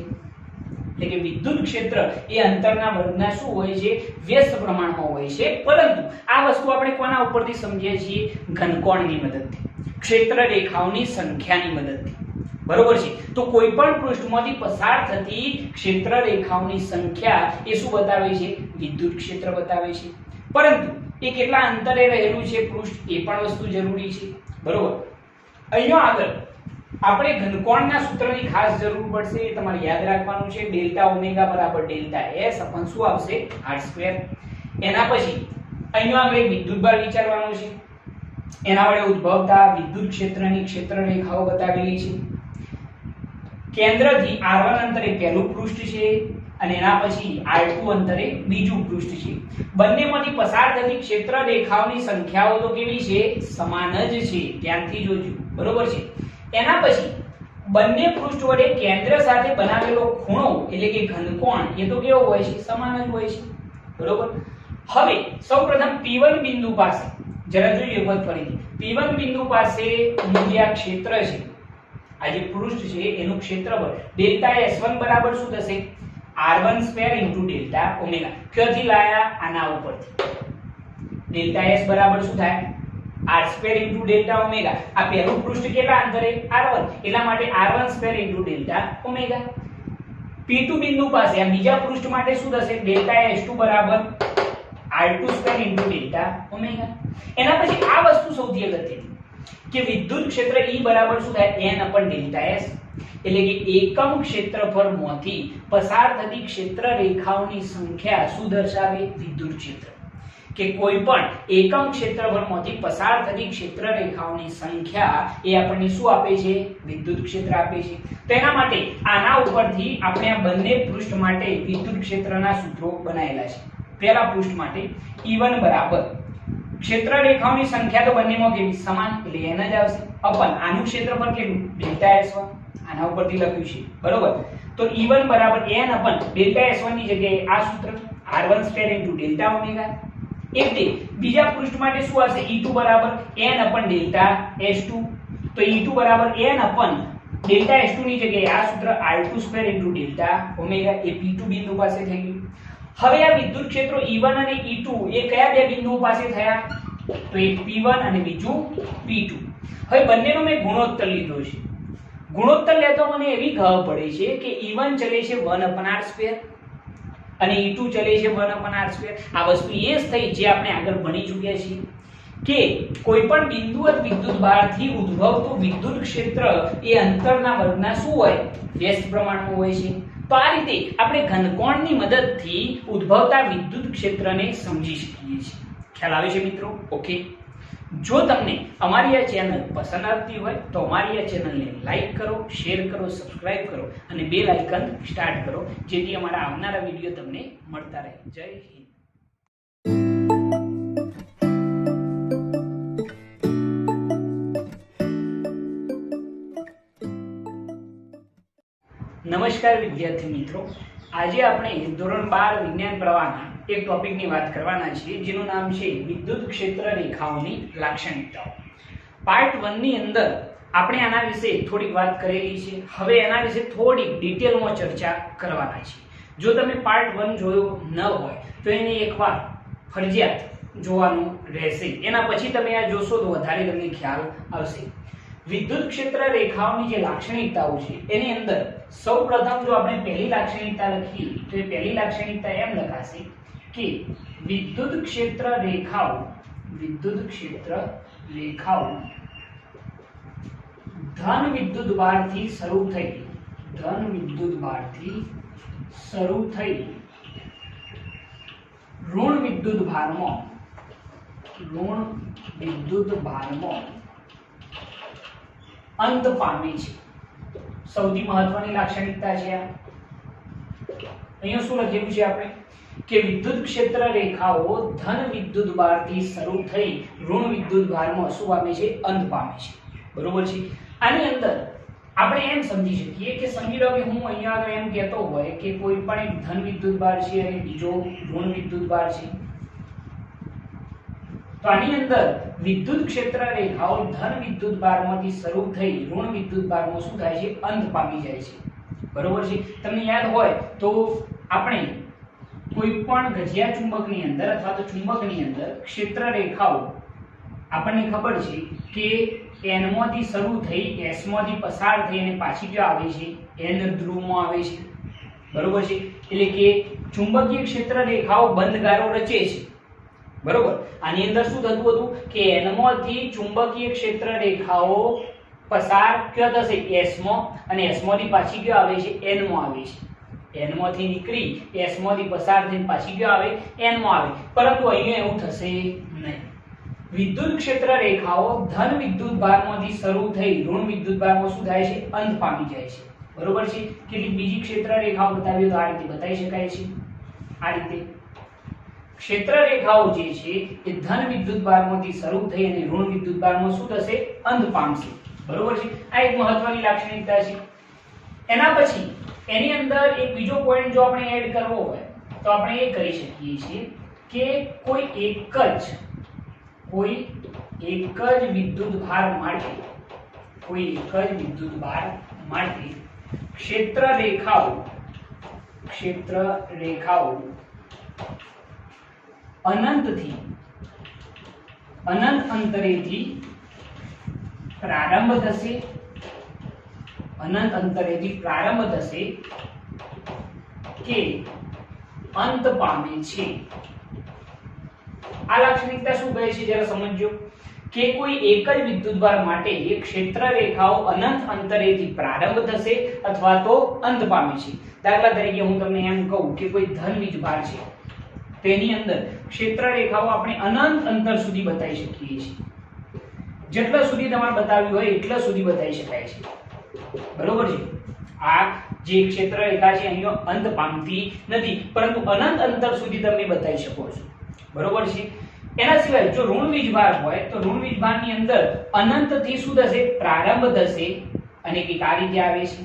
S1: એટલે કે વિદ્યુત ક્ષેત્ર એ અંતરના વર્ગના શું હોય છે વ્યસ્ત પ્રમાણમાં હોય છે. પરંતુ આ વસ્તુ આપણે કોના ઉપરથી સમજીએ છીએ ઘનકોણની મદદથી ક્ષેત્ર રેખાઓની સંખ્યાની મદદથી બરોબર છે. તો કોઈ પણ પૃષ્ઠમાંથી પસાર થતી ક્ષેત્ર રેખાઓની સંખ્યા એ શું બતાવે છે વિદ્યુત ક્ષેત્ર બતાવે છે. પરંતુ એ કેટલા અંતરે રહેલું છે પૃષ્ઠ એ પણ વસ્તુ જરૂરી છે બરોબર. અહીંયા આગળ આપણે ઘનકોણના સૂત્રની ખાસ જરૂર પડશે એ તમારે યાદ રાખવાનું છે ડેલ્ટા ઓમેગા બરાબર ડેલ્ટા s અપન શું આવશે r સ્ક્વેર. એના પછી અહીંયા આગળ એક વિદ્યુતભાર વિચારવાનો છે એના વડે ઉદ્ભવતા વિદ્યુત ક્ષેત્રની ક્ષેત્ર રેખાઓ બતાવેલી છે. કેન્દ્રથી r1 અંતરે પહેલું પૃષ્ઠ છે અને એના પછી r2 અંતરે બીજું પૃષ્ઠ છે. બંનેમાંથી પસાર થતી ક્ષેત્ર રેખાઓની સંખ્યાઓ તો કેવી છે સમાન જ છે ધ્યાનથી જોજો બરોબર છે. એના પછી બંને પૃષ્ઠ વડે કેન્દ્ર સાથે બનાવેલો ખૂણો એટલે કે ઘનકોણ એ તો કેવો હોય છે સમાન જ હોય છે બરોબર. હવે સૌપ્રથમ P1 બિંદુ પાસે જરા જોઈએ એકવાર ફરીથી P1 બિંદુ પાસે જે આ ક્ષેત્ર છે આ જે પૃષ્ઠ છે એનું ક્ષેત્રફળ ડેલ્ટા S1 બરાબર શું થશે r1 square into delta omega. ક્યાંથી લાયા આના ઉપરથી ડેલ્ટા S બરાબર શું થાય r square into delta omega. આ પહેલું પૃષ્ઠ કેટલા અંતરે r1 એટલા માટે r1 square into delta omega. P2 બિંદુ પાસે આ બીજા પૃષ્ઠ માટે શું થશે ડેલ્ટા S2 બરાબર r2 square into delta omega. એના પછી આ વસ્તુ સૌથી અગત્યની કે વિદ્યુત ક્ષેત્ર E બરાબર શું થાય n upon ડેલ્ટા s એટલે કે એકમ ક્ષેત્રફળમાંથી પસાર થતી ક્ષેત્ર રેખાઓની સંખ્યા શું દર્શાવે વિદ્યુત ક્ષેત્ર. કે કોઈ પણ એકમ ક્ષેત્રફળમાંથી પસાર થતી ક્ષેત્ર રેખાઓની સંખ્યા એ આપણને શું આપે છે વિદ્યુત ક્ષેત્ર આપે છે. તેના માટે આના ઉપરથી આપણે આ બંને પૃષ્ઠ માટે વિદ્યુત ક્ષેત્રના સૂત્રો બનાવેલા છે. પહેલા પૃષ્ઠ માટે E1 બરાબર ક્ષેત્ર રેખાઓની સંખ્યા તો બંનેમાં કેવી સમાન એટલે n જ આવશે અપન આનું ક્ષેત્રફળ કેટલું ડેલ્ટા S1 આના ઉપરથી લખ્યું છે બરોબર. તો E1 બરાબર n અપન ડેલ્ટા S1 ની જગ્યાએ આ સૂત્ર r1 square into delta omega. એટલે બીજા પૃષ્ઠ માટે શું આવશે E2 બરાબર n અપન ડેલ્ટા S2. તો E2 બરાબર n અપન ડેલ્ટા S2 ની જગ્યાએ આ સૂત્ર r2 square into delta omega એ P2 બિંદુ પાસે થઈ ગયું. હવે આ વિદ્યુત ક્ષેત્રો E1 અને E2 એ કયા બે બિંદુઓ પાસે થયા તો એક P1 અને બીજું P2. હવે બંનેનો મેં ગુણોત્તર લીધો છે. ગુણોત્તર લેતો મને એવી ખબર પડે છે કે E1 ચલે છે 1 upon r સ્ક્વેર અને E2 ચલે છે 1 upon r સ્ક્વેર. આ વસ્તુ એ જ થઈ જે આપણે આગળ ભણી ચૂક્યા છીએ કે કોઈ પણ બિંદુવત વિદ્યુત ભારથી ઉદ્ભવતું વિદ્યુત ક્ષેત્ર એ અંતરના વર્ગના શું હોય વ્યસ્ત પ્રમાણમાં હોય છે. તો આ રીતે આપણે ઘનકોણની મદદથી ઉદ્ભવતા વિદ્યુત ક્ષેત્રને સમજી શકીએ છીએ. ખ્યાલ આવે છે મિત્રો ઓકે. જો તમને અમારી આ ચેનલ પસંદ આવતી હોય તો અમારી આ ચેનલને લાઈક કરો, શેર કરો, સબસ્ક્રાઇબ કરો અને બેલ આઇકન સ્ટાર્ટ કરો, જેથી અમારા આવનારા વિડીયો તમને મળતા રહે. જય હિન્દ. નમસ્કાર વિદ્યાર્થી મિત્રો, આજે આપણે ધોરણ 12 વિજ્ઞાન પ્રવાહના એક ટોપિકની વાત કરવાના છીએ, જેનું નામ છે વિદ્યુત ક્ષેત્ર રેખાઓની લાક્ષણિકતાઓ. પાર્ટ 1 ની અંદર આપણે આના વિશે થોડીક વાત કરેલી છે. હવે એના વિશે થોડીક ડિટેલમાં ચર્ચા કરવાના છીએ. જો તમે પાર્ટ 1 જોયો ન હોય તો એને એકવાર ફરજિયાત જોવાનું રહેશે. એના પછી તમે આ જોશો તો વધારે તમને ખ્યાલ આવશે. વિદ્યુત ક્ષેત્ર રેખાઓની જે લાક્ષણિકતાઓ છે એની અંદર સૌપ્રથમ જો આપણે પહેલી લાક્ષણિકતા લખીએ તો એ પહેલી લાક્ષણિકતા એમ લખાશે કે વિદ્યુત ક્ષેત્ર રેખાઓ ધન વિદ્યુત ભારથી શરૂ થઈ ઋણ વિદ્યુત ભારમાં અંત પામે છે. સૌથી મહત્વની લાક્ષણિકતા છે આ. અહીંયા શું લખેલું છે આપણે કે વિદ્યુત ક્ષેત્ર રેખાઓ ધન વિદ્યુત ભારથી શરૂ થઈ ઋણ વિદ્યુત ભારમાં શું પામે છે? અંત પામે છે. બરોબર છે. આની અંદર આપણે એમ સમજી શકીએ કે સમજી લો કે હું અહીંયા આગળ એમ કહેતો હોય કે કોઈ પણ એક ધન વિદ્યુત ભાર છે અને બીજો ઋણ વિદ્યુત ભાર છે. તો આની અંદર વિદ્યુત ક્ષેત્ર રેખાઓ ધન વિદ્યુત ભારમાંથી શરૂ થઈ ઋણ વિદ્યુત ભારમાં શું થાય છે? અંત પામી જાય છે. બરોબર છે. તમને યાદ હોય તો આપણે કોઈ પણ ગજિયા ચુંબકની અંદર અથવા તો ચુંબકની અંદર ક્ષેત્ર રેખાઓ આપણને ખબર છે કે n માંથી શરૂ થઈ s માંથી પસાર થઈ અને પાછી ક્યાં આવે છે? n ધ્રુવમાં આવે છે. બરોબર છે. એટલે કે ચુંબકીય ક્ષેત્ર રેખાઓ બંધગારો રચે છે. બરોબર. આની અંદર શું થતું હતું કે n માંથી ચુંબકીય ક્ષેત્ર રેખાઓ પસાર ક્યાં થશે? s માં, અને s માંથી પાછી ક્યાં આવે છે? n માં આવે છે. n માંથી નીકળી s માંથી પસાર થઈને પાછી ક્યાં આવે? n માં આવે. પરંતુ અહીંયા એવું થશે નહીં. વિદ્યુત ક્ષેત્ર રેખાઓ ધન વિદ્યુત ભારમાંથી શરૂ થઈ ઋણ વિદ્યુત ભારમાં શું થાય છે? અંત પામી જાય છે. બરોબર છે. કેટલીક બીજી ક્ષેત્ર રેખાઓ બતાવીએ તો આ રીતે બતાવી શકાય છે. આ રીતે ક્ષેત્ર રેખાઓ જે છે એ ધન વિદ્યુત ભારમાંથી શરૂ થઈ અને ઋણ વિદ્યુત ભારમાં શું થશે? અંત પામશે. બરોબર છે. આ એક મહત્વની લાક્ષણિકતા છે. એના પછી એની અંદર એક બીજો પોઈન્ટ જો આપણે એડ કરવો હોય તો આપણે એ કરી શકીએ છીએ કે કોઈ એક જ વિદ્યુત ભાર માટે ક્ષેત્ર રેખાઓ અનંત અંતરેથી પ્રારંભ થશે કે અંત પામે છે. આ લાક્ષણિકતા શું કહે છે જરા સમજો કે કોઈ એક જ વિદ્યુતભાર માટે ક્ષેત્ર રેખાઓ અનંત અંતરેથી પ્રારંભ થશે અથવા તો અંત પામે છે. દાખલા તરીકે હું તમને એમ કહું કે કોઈ ધન વીજભાર છે, તેની અંદર ક્ષેત્ર રેખાઓ આપણે અનંત અંતર સુધી બતાવી શકીએ છીએ. જેટલા સુધી તમારે બતાવ્યું હોય એટલા સુધી બતાવી શકાય છે. બરોબર છે. આ જે ક્ષેત્ર રેખા છે અહીંયા અંત પામતી નથી, પરંતુ અનંત અંતર સુધી તમે બતાવી શકો છો. બરોબર છે. એના સિવાય જો ઋણ વીજભાર હોય તો ઋણ વીજભારની અંદર અનંતથી શું થશે? પ્રારંભ થશે અને કંઈક આ રીતે આવે છે.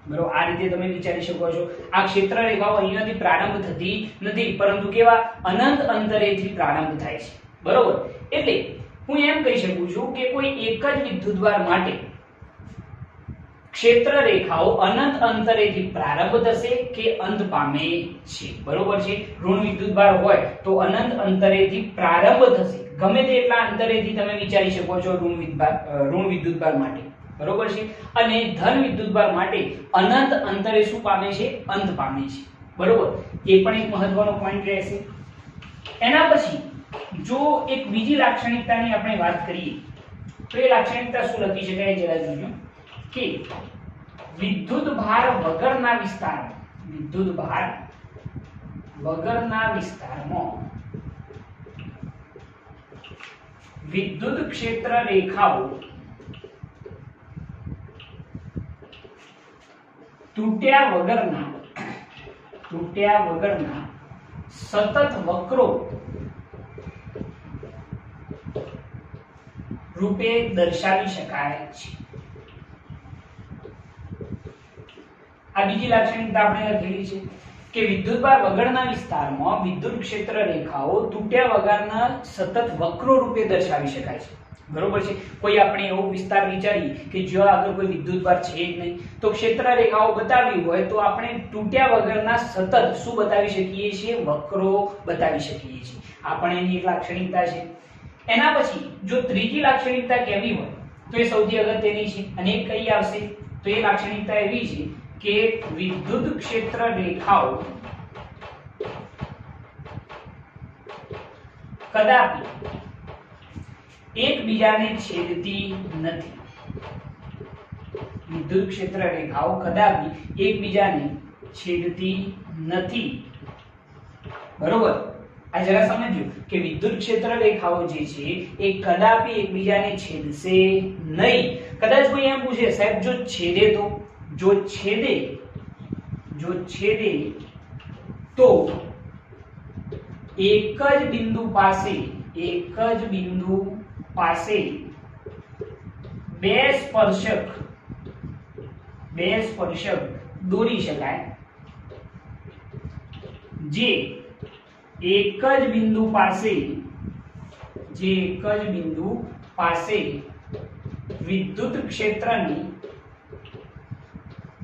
S1: બરોબર. આ રીતે તમે વિચારી શકો છો. આ ક્ષેત્ર રેખાઓ અહીંયાથી પ્રારંભ થતી નથી, પરંતુ કેવા? અનંત અંતરેથી પ્રારંભ થાય છે. બરોબર. એટલે હું એમ કહી શકું છું કે કોઈ એક જ વિદ્યુતભાર માટે ક્ષેત્ર રેખાઓ અનંત અંતરેથી પ્રારંભ થશે કે અંત પામે છે. બરોબર છે. ઋણ વિદ્યુતભાર હોય તો અનંત અંતરેથી પ્રારંભ થશે. ગમે તેટલા અંતરેથી તમે વિચારી શકો છો ઋણ વિદ્યુતભાર માટે. બરોબર છે. અને ધન વિદ્યુતભાર માટે અનંત અંતરે શું પામે છે? અંત પામે છે. બરોબર. એ પણ એક મહત્વનો પોઈન્ટ રહેશે. એના પછી જો એક બીજી લાક્ષણિકતાની આપણે વાત કરીએ તો એ લાક્ષણિકતા શું લખી શકાય જરા જોજો કે વિદ્યુત ભાર વગરના વિસ્તારમાં વિદ્યુત ક્ષેત્ર રેખાઓ તૂટ્યા વગરના સતત વક્રો રૂપે દર્શાવી શકાય છે। આ બીજી લાક્ષણિકતા આપણે લખેલી છે કે વિદ્યુતભાર વગરના વિસ્તારમાં વિદ્યુત ક્ષેત્ર રેખાઓ તૂટ્યા વગરના સતત વક્રો રૂપે દર્શાવી શકાય છે। બરોબર છે। કોઈ આપણે એવો વિસ્તાર વિચારીએ કે જ્યાં આગળ કોઈ વિદ્યુતભાર છે જ નહીં, તો ક્ષેત્ર રેખાઓ બતાવવી હોય તો આપણે તૂટ્યા વગરના સતત શું બતાવી શકીએ છીએ? વક્રો બતાવી શકીએ છીએ। આ પણ એની એક લાક્ષણિકતા છે। એના પછી જો ત્રીજી લાક્ષણિકતા કેવી હોય તો એ સૌથી અગત્યની છે, અને એ કઈ આવશે? તો એ લાક્ષણિકતા એવી છે કે વિદ્યુત ક્ષેત્ર રેખાઓ કદાપી એકબીજાને છેદતી નથી। વિદ્યુત ક્ષેત્ર રેખાઓ કદાપી એકબીજાને છેદતી નથી। બરોબર? આ જરા સમજો કે વિદ્યુત ક્ષેત્ર રેખાઓ જે છે એ કદાપી એકબીજાને છેદશે નહીં। કદાચ કોઈ એમ પૂછે સાહેબ જો છેદે તો? જો છેદે તો એક જ બિંદુ પાસે બે સ્પર્શક દોરી શકાય, જે એક જ બિંદુ પાસે વિદ્યુત ક્ષેત્રની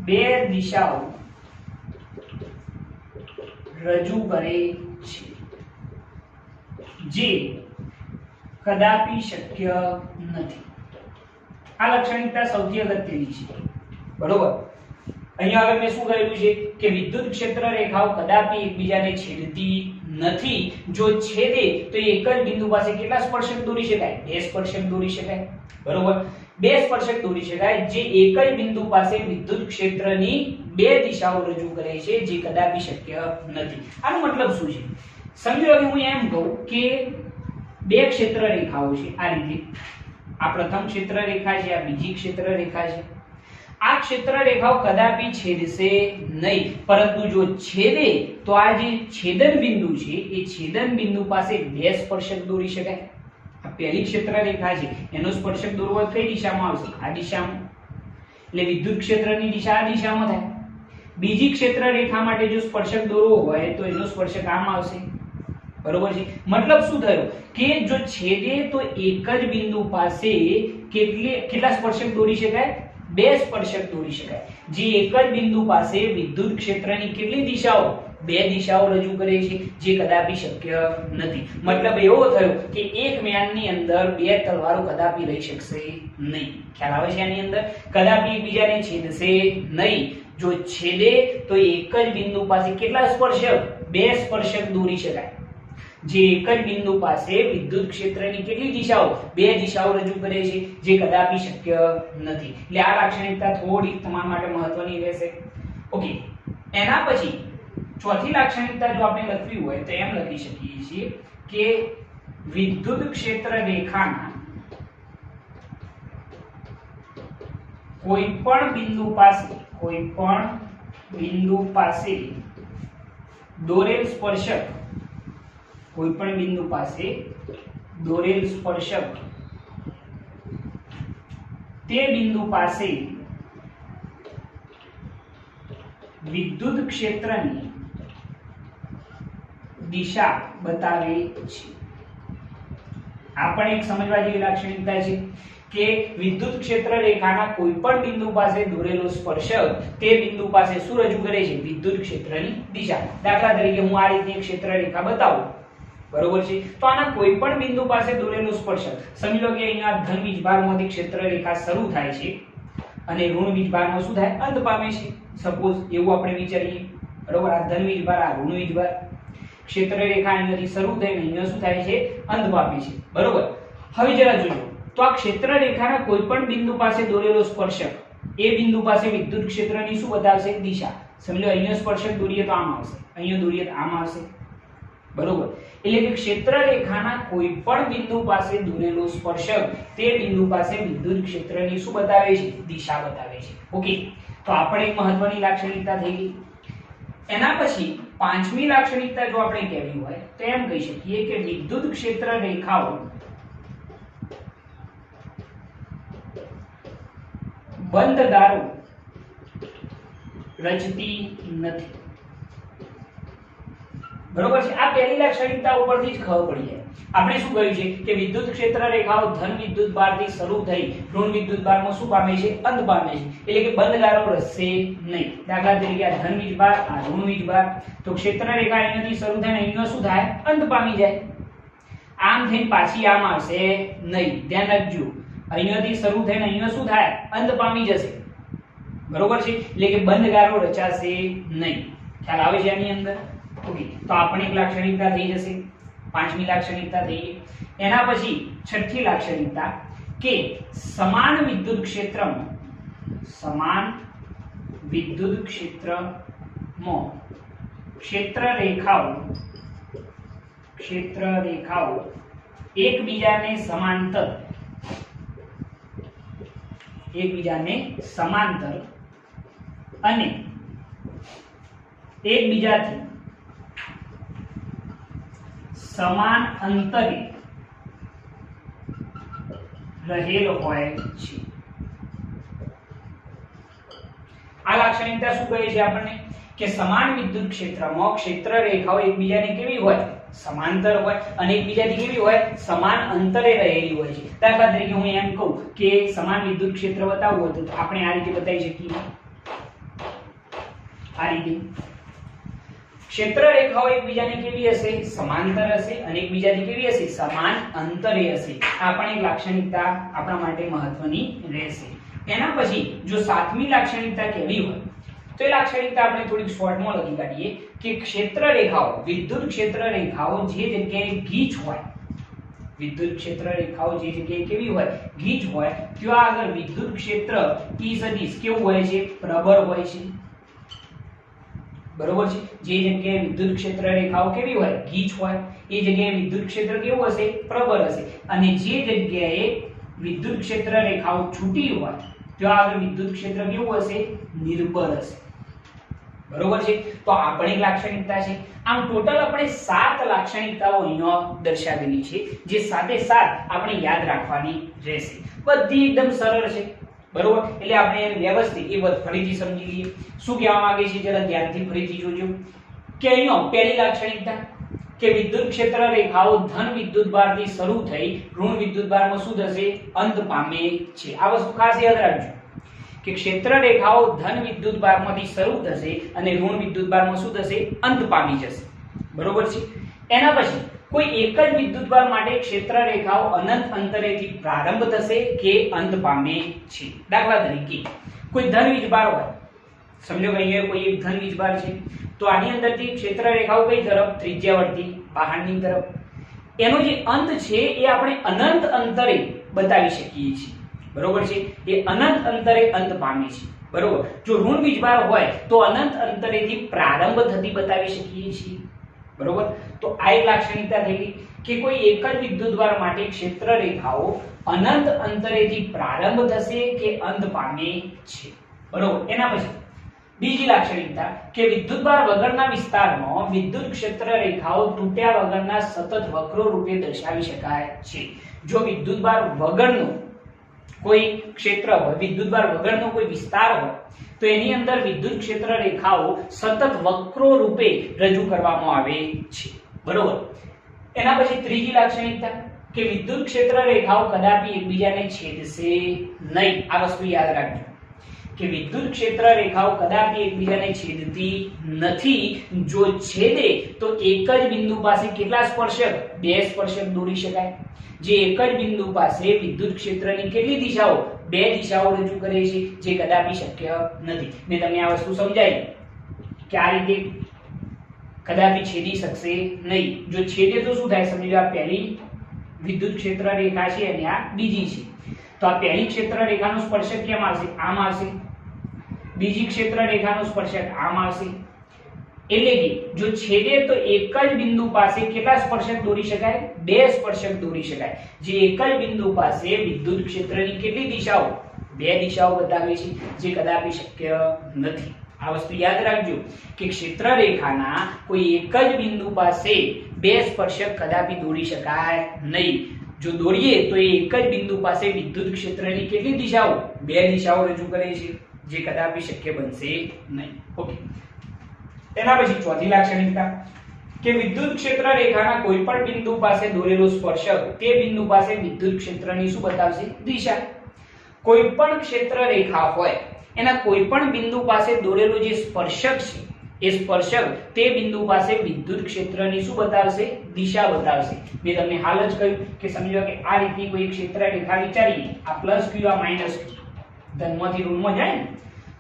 S1: બે દિશાઓ રજૂ કરે છે, જે કદાપી શક્ય નથી। આ લાક્ષણિકતા સૌથી અગત્યની છે। બરોબર? અહીંયા આગળ મેં શું કરેલું છે કે વિદ્યુત ક્ષેત્ર રેખાઓ કદાપી એકબીજાને છેદતી નથી। જો છેદે તો એક જ બિંદુ પાસે કેટલા સ્પર્શક દોરી શકાય? બે સ્પર્શક દોરી શકાય। બરોબર? બે સ્પર્શક દોરી શકાય જે એક જ બિંદુ પાસે વિદ્યુત ક્ષેત્રની બે દિશાઓ રજૂ કરે છે, જે કદાપી શક્ય નથી। આનો મતલબ શું છે? સમજો કે હું એમ કહું કે બે ક્ષેત્ર રેખાઓ છે આ રીતે, આ પ્રથમ ક્ષેત્ર રેખા છે, આ બીજી ક્ષેત્ર રેખા છે। આ ક્ષેત્ર રેખાઓ કદાપી છેદશે નહીં, પરંતુ જો છેદે તો આ જે છેદન બિંદુ છે એ છેદન બિંદુ પાસે બે સ્પર્શક દોરી શકાય। આ પહેલી ક્ષેત્ર રેખા છે, એનો સ્પર્શક દોરવો કઈ દિશામાં આવશે? આ દિશામાં। એટલે વિદ્યુત ક્ષેત્રની દિશા આ દિશામાં થાય। બીજી ક્ષેત્ર રેખા માટે જો સ્પર્શક દોરવો હોય તો એનો સ્પર્શક આમ આવશે। બરોબર છે? મતલબ શું થયો કે જો છેદે તો એક જ બિંદુ પાસે કેટલા સ્પર્શક દોરી શકાય? બે સ્પર્શક દોરી શકાય, જે એક જ બિંદુ પાસે વિદ્યુત ક્ષેત્રની કેટલી દિશાઓ? બે દિશાઓ રજૂ કરે છે, જે કદાપી શક્ય નથી। મતલબ એવો થયો કે એક મેદાનની અંદર બે તલવારો કદાપી રહી શકશે નહીં। ખ્યાલ આવે છે? આની અંદર કદાપી એકબીજાને છેદશે નહીં। જો છેદે તો એક જ બિંદુ પાસે કેટલા સ્પર્શક? બે સ્પર્શક દોરી શકાય, જે એક જ બિંદુ પાસે વિદ્યુત ક્ષેત્રની કેટલી દિશાઓ? બે દિશાઓ રજૂ કરે છે, જે કદાપી શક્ય નથી। એટલે આ લાક્ષણિકતા થોડી તમારા માટે મહત્વની રહેશે। ઓકે, એના પછી ચોથી લાક્ષણિકતા જો આપણે લખવી હોય તો એમ લખી શકીએ છીએ કે વિદ્યુત ક્ષેત્ર રેખાના કોઈ પણ બિંદુ પાસે દોરેલ સ્પર્શક તે બિંદુ પાસે વિદ્યુત ક્ષેત્રની દિશા બતાવે છે। આ પણ એક સમજવા જેવી લાક્ષણિકતા છે કે વિદ્યુત ક્ષેત્ર રેખાના કોઈ પણ બિંદુ પાસે દોરેલો સ્પર્શક તે બિંદુ પાસે શું રજૂ કરે છે? વિદ્યુત ક્ષેત્રની દિશા। દાખલા તરીકે હું આ રીતની એક ક્ષેત્ર રેખા બતાવું, બરોબર છે? તો આના કોઈ પણ બિંદુ પાસે દોરેલો સ્પર્શક, સમજી લો કે અહીંયા ધન વીજભારમાંથી ક્ષેત્ર રેખા શરૂ થાય છે અને ઋણ વીજભારમાં શું થાય? અંત પામે છે। સપોઝ એવું આપણે વિચારીએ, બરોબર? આ ધન વીજભાર, આ ઋણ વીજભાર, ક્ષેત્ર રેખા અહીંયાથી શરૂ થઈને અહીંયા શું થાય છે? અંત પામે છે। બરોબર? હવે જરા જોજો તો આ ક્ષેત્ર રેખાના કોઈ પણ બિંદુ પાસે દોરેલો સ્પર્શક એ બિંદુ પાસે વિદ્યુત ક્ષેત્રની શું બતાવશે? દિશા। સમજો અહીંયા સ્પર્શક દોરીએ તો આમ આવશે, અહીંયા દોરીએ તો આમ આવશે। બરોબર, એટલે કે ક્ષેત્ર રેખાના કોઈ પણ બિંદુ પાસે દોરેલો સ્પર્શક તે બિંદુ પાસે વિદ્યુત ક્ષેત્રની શું બતાવે છે? દિશા બતાવે છે. ઓકે, તો આપણે એક મહત્વની લાક્ષણિકતા થઈ ગઈ. એના પછી પાંચમી લાક્ષણિકતા જો આપણે કહેવી હોય તો એમ કહી શકીએ કે વિદ્યુત ક્ષેત્ર રેખાઓ બંધ ગારો રચતી નથી. બરોબર છે, આ પહેલી લાક્ષણિકતા ઉપરથી જ ખબર પડી જાય. આપણે શું કહ્યું છે કે વિદ્યુત ક્ષેત્ર રેખાઓ ધન વિદ્યુત ભારથી શરૂ થઈ ઋણ વિદ્યુત ભારમાં શું પામે છે? અંત પામે છે. એટલે કે બંધ ગારો રચશે નહીં. દાખલા તરીકે આ ધન વીજભાર, આ ઋણ વીજભાર, તો ક્ષેત્ર રેખા અહીંયાથી શરૂ થઈને અહીંયા શું થાય? અંત પામી જાય. આમ થઈને પાછી આમ આવશે નહીં. ધ્યાન રાખજો, અહીંયાથી શરૂ થઈને અહીંયા શું થાય? અંત પામી જશે. બરોબર છે, એટલે કે બંધ ગારો રચાશે નહીં. ખ્યાલ આવે છે આની અંદર? ઓકે, તો આપણે એક લાક્ષણિકતા થઈ જશે. પાંચમી લાક્ષણિકતા થઈ ગઈ. એના પછી છઠ્ઠી લાક્ષણિકતા કે સમાન વિદ્યુત ક્ષેત્રમાં ક્ષેત્ર રેખાઓ એકબીજાને સમાંતર અને એકબીજાથી સમાન અંતરે રહેલ હોય છે. આ લાક્ષણિકતા શું કહે છે આપણને? કે સમાન વિદ્યુત ક્ષેત્રમાં ક્ષેત્ર રેખાઓ એકબીજાને કેવી હોય? સમાંતર હોય અને એકબીજાથી કેવી હોય? સમાન અંતરે રહેલી હોય છે. દાખલા તરીકે હું એમ કહું કે સમાન વિદ્યુત ક્ષેત્ર બતાવવું હોય તો આપણે આ રીતે બતાવી શકીએ. આ રીતે ક્ષેત્ર રેખાઓ એકબીજાને કેવી હશે? સમાંતર હશે અને એકબીજાથી કેવી હશે? સમાન અંતરે હશે. આ પણ એક લાક્ષણિકતા આપણા માટે મહત્વની રહેશે. એના પછી જો સાતમી લાક્ષણિકતા કેવી હોય તો એ લાક્ષણિકતા આપણે થોડીક શોર્ટમાં લખી કાઢીએ કે ક્ષેત્ર રેખાઓ, વિદ્યુત ક્ષેત્ર રેખાઓ જે જગ્યાએ ગીચ હોય, વિદ્યુત ક્ષેત્ર રેખાઓ જે જગ્યાએ કેવી હોય? ગીચ હોય, ત્યાં આગળ વિદ્યુત ક્ષેત્ર E સદિશ કેવું હોય છે? પ્રબળ હોય છે. બરોબર છે, જે જગ્યાએ વિદ્યુત ક્ષેત્ર રેખાઓ કેવી હોય? ગીચ હોય, એ જગ્યાએ વિદ્યુત ક્ષેત્ર કેવું હશે? પ્રબળ હશે. અને જે જગ્યાએ વિદ્યુત ક્ષેત્ર રેખાઓ છૂટી હોય ત્યાં આગળ વિદ્યુત ક્ષેત્ર કેવું હશે? નિર્બળ હશે. બરોબર છે, તો આ પણ એક લાક્ષણિકતા છે. આમ ટોટલ આપણે 7 લાક્ષણિકતાઓ અહીંયા દર્શાવેલી છે, જે સાથે સાત આપણે યાદ રાખવાની રહેશે. બધી એકદમ સરળ છે. બરોબર, એટલે આપણે વ્યવસ્થિત એ ફરીથી સમજી લઈએ. શું કહેવા માંગે છે જરા ધ્યાનથી ફરીથી જોજો કે અહીંયા પહેલી લાક્ષણિકતા કે વિદ્યુત ક્ષેત્ર રેખાઓ ધન વિદ્યુત ભારથી શરૂ થઈ ઋણ વિદ્યુત ભારમાં શું થશે? અંત પામે છે. આ વસ્તુ ખાસ યાદ રાખજો કે ક્ષેત્ર રેખાઓ ધન વિદ્યુત ભારમાંથી શરૂ થશે અને ઋણ વિદ્યુત ભારમાં શું થશે? અંત પામી જશે. બરોબર છે. એના પછી કોઈ એક જ વિદ્યુત ભાર માટે ક્ષેત્ર રેખાઓ અનંત અંતરેથી પ્રારંભ થશે કે અંત પામે છે. દાખલા તરીકે કોઈ ધન વીજભાર હોય, સમજો કે અહીંયા કોઈ એક ધન વીજભાર છે, તો આની અંદરથી ક્ષેત્ર રેખાઓ કઈ તરફ? ત્રિજ્યાવર્તી બહારની તરફ. એનો જે અંત છે એ આપણે અનંત અંતરે બતાવી શકીએ છીએ. બરોબર છે, એ અનંત અંતરે અંત પામે છે. બરોબર, જો ઋણ વીજભાર હોય તો અનંત અંતરેથી પ્રારંભ થતી બતાવી શકીએ છીએ. બરોબર, તો આ એક લાક્ષણિકતા થઈ ગઈ કે કોઈ એક જ વિદ્યુતભાર માટે ક્ષેત્ર રેખાઓ અનંત અંતરેથી પ્રારંભ થશે કે અંત પામે છે. બરોબર, એના પછી બીજી લાક્ષણિકતા કે વિદ્યુતભાર વગરના વિસ્તારમાં વિદ્યુત ક્ષેત્ર રેખાઓ તૂટ્યા વગરના સતત વક્રો રૂપે દર્શાવી શકાય છે. જો વિદ્યુતભાર વગરનું કોઈ ક્ષેત્ર હોય, વિદ્યુતભાર વગરનો કોઈ વિસ્તાર હોય તો એની અંદર વિદ્યુત ક્ષેત્ર રેખાઓ સતત વક્રો રૂપે રજૂ કરવામાં આવે છે. બરોબર, એના પછી ત્રીજી લાક્ષણિકતા કે વિદ્યુત ક્ષેત્ર રેખાઓ કદાપી એકબીજાને છેદશે નહીં. આ વસ્તુ યાદ રાખજો કે વિદ્યુત ક્ષેત્ર રેખાઓ કદાપી એકબીજાને છેદતી નથી. જો છેદે તો એક જ બિંદુ પાસે કેટલા સ્પર્શક? 2 સ્પર્શક દોરી શકાય. જે એક જ બિંદુ પાસે વિદ્યુત ક્ષેત્રની કેટલી દિશાઓ? 2 દિશાઓ રજૂ કરે છે, જે કદાપી શક્ય નથી. મેં તમને આ વસ્તુ સમજાવી કે આ રીતે કદાપી છેદી શકશે નહીં. જો છેદે તો શું થાય? સમજો આ પહેલી વિદ્યુત ક્ષેત્ર રેખા છે અને આ બીજી છે, તો આ પહેલી ક્ષેત્ર રેખાનો સ્પર્શક કેમ આવશે? આમ આવશે. બીજી ક્ષેત્ર રેખાનો સ્પર્શક આમ આવશે. એટલે કે જો છેદે તો એક જ બિંદુ પાસે કેટલા સ્પર્શક દોરી શકાય? બે સ્પર્શક દોરી શકાય. જે એક જ બિંદુ પાસે વિદ્યુત ક્ષેત્રની કેટલી દિશાઓ? બે દિશાઓ બતાવે છે, જે કદાપી શક્ય નથી. આ વસ્તુ યાદ રાખજો કે ક્ષેત્ર રેખાના કોઈ એક જ બિંદુ પાસે બે સ્પર્શક કદાપી દોરી શકાય નહીં. જો દોરીએ તો એ એક જ બિંદુ પાસે વિદ્યુત ક્ષેત્રની કેટલી દિશાઓ? બે દિશાઓ રજૂ કરે છે, જે કદાપી શક્ય બનશે નહીં. ઓકે, તેના પછી ચોથી લાક્ષણિકતા કે વિદ્યુત ક્ષેત્ર રેખાના કોઈ પણ બિંદુ પાસે દોરેલો સ્પર્શક તે બિંદુ પાસે વિદ્યુત ક્ષેત્રની શું બતાવશે? દિશા. કોઈ પણ ક્ષેત્ર રેખા હોય એના કોઈ પણ બિંદુ પાસે દોરેલો જે સ્પર્શક છે એ સ્પર્શક તે બિંદુ પાસે વિદ્યુત ક્ષેત્રની શું બતાવશે? દિશા બતાવશે. મેં તમને હાલ જ કહ્યું કે સમજો કે આ રીતની કોઈ ક્ષેત્ર રેખા વિચારીએ, આ પ્લસ ક્યુ આ માઈનસ ક્યુ, ધનમાંથી ઋણમાં જાય ને,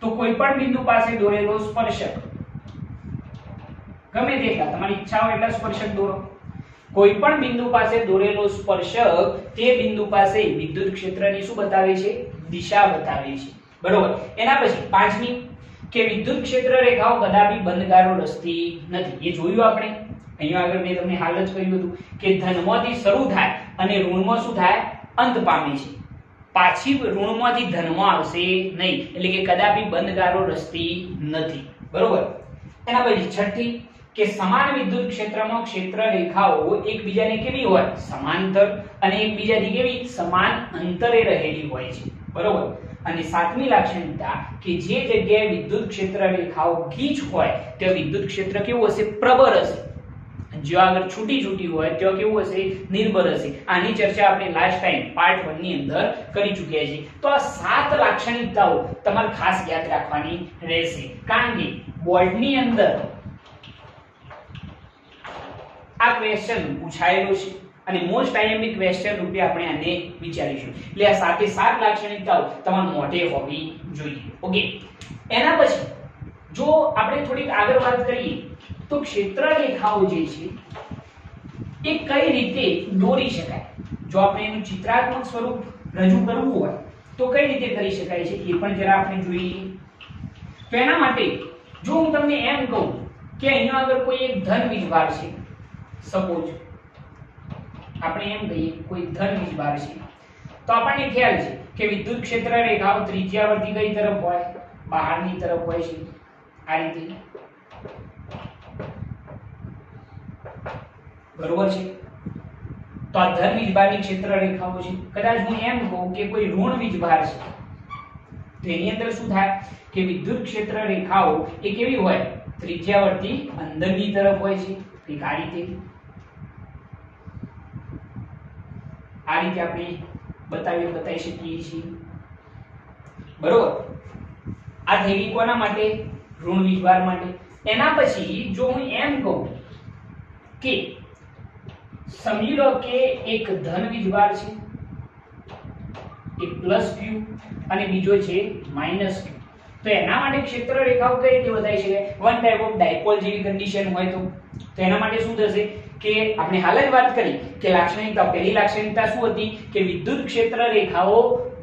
S1: તો કોઈ પણ બિંદુ પાસે દોરેલો સ્પર્શક ગમે તેટલા તમારી ઈચ્છા હોય એટલા સ્પર્શક દોરો. કોઈ પણ બિંદુ પાસે દોરેલો સ્પર્શક તે બિંદુ પાસે વિદ્યુત ક્ષેત્રની શું બતાવે છે? દિશા બતાવે છે. બરોબર. એના પછી પાંચમી કે વિદ્યુત ક્ષેત્ર રેખાઓ કદાપી બંધગારો રચતી નથી. એ જોયું આપણે. અહીંયા આગળ મેં તમને હાલ જ કહ્યું હતું કે ધનમાંથી શરૂ થાય અને ઋણમાં શું થાય? અંત પામે છે. પાછી ઋણમાંથી ધનમાં આવશે નહીં, એટલે કે કદાપી બંધગારો રચતી નથી. બરોબર. એના પછી છઠ્ઠી કે સમાન વિદ્યુત ક્ષેત્રમાં ક્ષેત્ર રેખાઓ એકબીજાને કેવી હોય? સમાંતર અને એકબીજાથી કેવી? સમાન અંતરે રહેલી હોય છે. બરોબર. અને સાતમી લાક્ષણિકતા કે જે જગ્યાએ વિદ્યુત ક્ષેત્ર રેખાઓ ગીચ હોય ત્યાં વિદ્યુત ક્ષેત્ર કેવું હશે? પ્રબળ હશે. જો આગળ છૂટી છૂટી હોય તો કેવું હશે? નિર્બળ હશે. આની ચર્ચા આપણે લાસ્ટ ટાઈમ પાર્ટ 1 ની અંદર કરી ચૂક્યા છીએ. તો આ સાત લાક્ષણિકતાઓ તમારે ખાસ યાદ રાખવાની રહેશે, કારણ કે બોર્ડની અંદર આ ક્વેશ્ચન પૂછાયેલો છે અને મોસ્ટ આઈએમપી ક્વેશ્ચન રૂપે આપણે આને વિચારીશું. એટલે આ સાતે સાત લાક્ષણિકતાઓ તમારા મોઢે હોવી જોઈએ. ઓકે, એના પછી જો આપણે થોડીક આગળ વાત કરીએ તો ક્ષેત્ર રેખાઓ જે છે એ કઈ રીતે દોરી શકાય. જો આપણે એનું ચિત્રાત્મક સ્વરૂપ રજૂ કરવું હોય તો કઈ રીતે કરી શકાય છે એ પણ જરા આપણે જોઈએ. તો એના માટે જો હું તમને એમ કહું કે અહીંયા આગળ કોઈ એક ધન વીજભાર છે, સપોઝ આપણે એમ કહીએ કોઈ ધન વીજભાર છે, તો આપણને ખ્યાલ છે કે વિદ્યુત ક્ષેત્ર રેખાઓ ત્રિજ્યાવર્તી કઈ તરફ હોય? બહારની તરફ હોય છે. આ રીતે. બરોબર છે. તો આ ધન વીજભારની ક્ષેત્ર રેખાઓ છે. કદાચ હું એમ કહું કે કોઈ ઋણ વીજભાર છે, તો એની અંદર શું થાય કે વિદ્યુત ક્ષેત્ર રેખાઓ એ કેવી હોય? ત્રિજ્યાવર્તી અંદરની તરફ હોય છે. એક આ રીતે આપણે બતાવી શકીએ છીએ. બરોબર. આ થઈ ગઈ કોના માટે? ઋણ વીજભાર માટે. એના પછી જો હું એમ કહું કે સમજી લો કે એક ધન વીજભાર છે, એક પ્લસ ક્યુ અને બીજો છે માઈનસ ક્યુ, તો એના માટે ક્ષેત્ર રેખાઓ કઈ રીતે બતાવી શકાય? વન ટાઈપ ઓફ ડાયપોલ જેવી કન્ડિશન હોય તો એના માટે શું થશે કે આપણે હાલ જ વાત કરી કે લાક્ષણિકતા, પહેલી લાક્ષણિકતા શું હતી કે વિદ્યુત ક્ષેત્ર રેખાઓ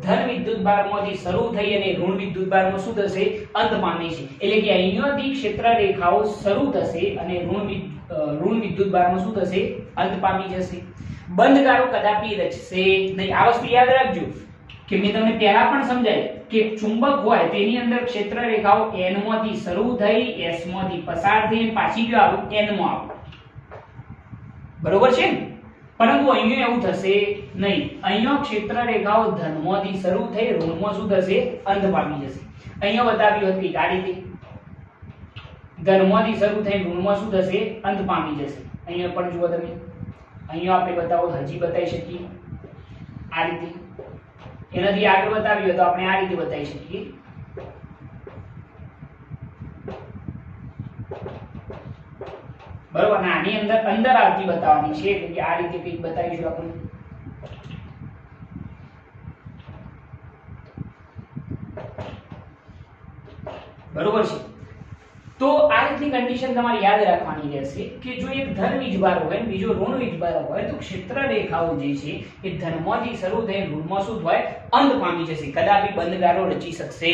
S1: ધન વિદ્યુતભારમાંથી શરૂ થઈ અને ઋણ વિદ્યુતભારમાં શું થશે? અંત પામે છે. એટલે કે અહીંયાથી ક્ષેત્ર રેખાઓ શરૂ થશે અને ઋણ વિદ્યુતભારમાં શું થશે? અંત પામી જશે. બંધગારો કદાપી રચશે નહીં. આ વસ્તુ યાદ રાખજો કે મેં તમને પહેલા પણ સમજાય કે ચુંબક હોય તેની અંદર ક્ષેત્ર રેખાઓ n માંથી શરૂ થઈ s માંથી પસાર થઈ પાછી જો આવું n માં આવું. બરોબર છે ને? પરંતુ અહીંયા એવું થશે નહીં. અહીંયા ક્ષેત્ર રેખાઓ ધનમાંથી શરૂ થઈ ઋણમાં શું થશે? અંત પામી જશે. અહીંયા બતાવ્યું હતું કે આ રીતે ધનમાંથી શરૂ થઈ ઋણમાં શું થશે? અંત પામી જશે. અહીંયા પણ જુઓ તમે, અહીંયા આપણે બતાવો, હજી બતાવી શકીએ આ રીતે. એનાથી આગળ બતાવ્યું તો આપણે આ રીતે બતાવી શકીએ. બરોબર. આની અંદર આવતી બતાવવાની છે, એટલે કે આ રીતે કંઈક બતાવીશું આપણે. બરોબર છે. તો આ રીતની કન્ડિશન તમારે યાદ રાખવાની રહેશે કે જો એક ધન વીજભાર હોય અને બીજો ઋણ વીજભાર હોય તો ક્ષેત્ર રેખાઓ જે છે એ ધનમાંથી શરૂ થઈ ઋણમાં શું થાય? અંત પામી જશે. કદાપી બંધગારો રચી શકશે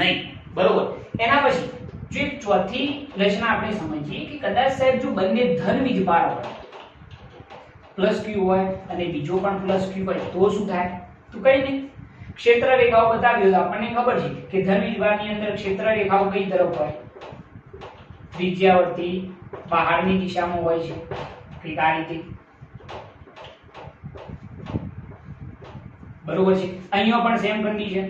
S1: નહીં. બરોબર. એના પછી જો એક ચોથી રચના આપણે સમજીએ કે કદાચ સાહેબ જો બંને ધન વીજભાર હોય પ્લસ q હોય અને બીજો પણ પ્લસ q હોય તો શું થાય? તો કઈ નહીં, ક્ષેત્ર રેખાઓ બતાવ્યો તો આપણને ખબર છે કે ધન વીજભારની અંદર ક્ષેત્ર રેખાઓ કઈ તરફ હોય? ત્રિજ્યાવર્તી બહારની દિશામાં હોય છે, કંઈક આ રીતે, બરોબર છે. અહીંયા પણ સેમ કન્ડિશન,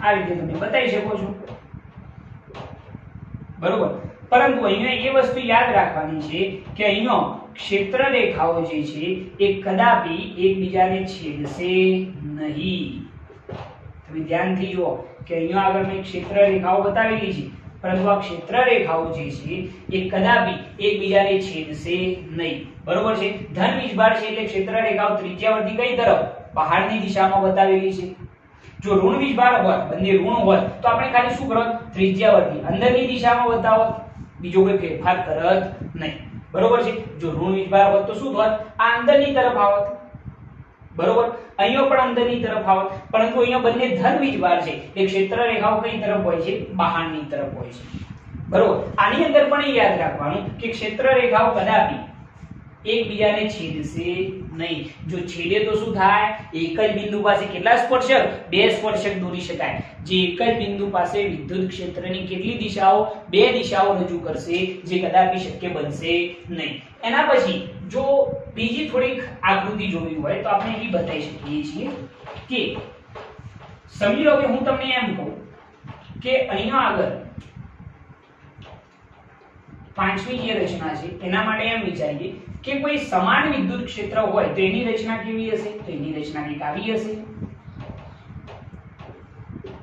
S1: આ રીતે તમે બતાવી શકો છો, બરોબર. પરંતુ અહીંયા એ વસ્તુ યાદ રાખવાની છે કે અહીંયા ક્ષેત્ર રેખાઓ જે છે એ કદાપી એકબીજાને છેદશે નહીં. તમે ધ્યાનથી જુઓ કે અહીંયા આગળ મેં ક્ષેત્ર રેખાઓ બતાવેલી છે, પરંતુ આ ક્ષેત્ર રેખાઓ જે છે એ કદાપી એકબીજાને છેદશે નહીં, બરોબર છે. ધન વીજભાર છે એટલે ક્ષેત્ર રેખાઓ ત્રિજ્યાવર્તી કઈ તરફ? બહારની દિશામાં બતાવેલી છે. જો ઋણ વીજભાર હોય, બંને ઋણ હોય તો આપણે ખાલી શું કરત? ત્રિજ્યાવર્તી અંદરની દિશામાં બતાવત, બીજો કોઈ ફેરફાર કરત નહીં, બરોબર છે. જો ઋણ વીજભાર હોત તો શું થાત? આ અંદરની તરફ આવત, બરોબર. અહીંયા પણ અંદરની તરફ આવત, પરંતુ અહીંયા બંને ધન વીજભાર છે એટલે ક્ષેત્ર રેખાઓ કઈ તરફ હોય છે? બહારની તરફ હોય છે, બરોબર. આની અંદર પણ યાદ રાખવાનું કે ક્ષેત્ર રેખાઓ કદાપી એકબીજાને છેદશે નહીં. જો છેદે તો શું થાય? એક જ બિંદુ પાસે કેટલા સ્પર્શક? બે સ્પર્શક દોરી શકાય. જે એક જ બિંદુ પાસે વિદ્યુત ક્ષેત્રની કેટલી દિશાઓ? બે દિશાઓ રજૂ કરશે, જે કદાપી શક્ય બનશે નહીં. એના પછી જો બીજી થોડીક આકૃતિ જોવી હોય તો આપણે એ બતાવી શકીએ છીએ કે સમજી લો કે હું તમને એમ કહું કે અહીંયા આગળ પાંચમી જે રચના છે એના માટે એમ વિચારીએ કે કોઈ સમાન વિદ્યુત ક્ષેત્ર હોય તો એની રચના કેવી હશે? તો એની રચના કંઈક આવી હશે.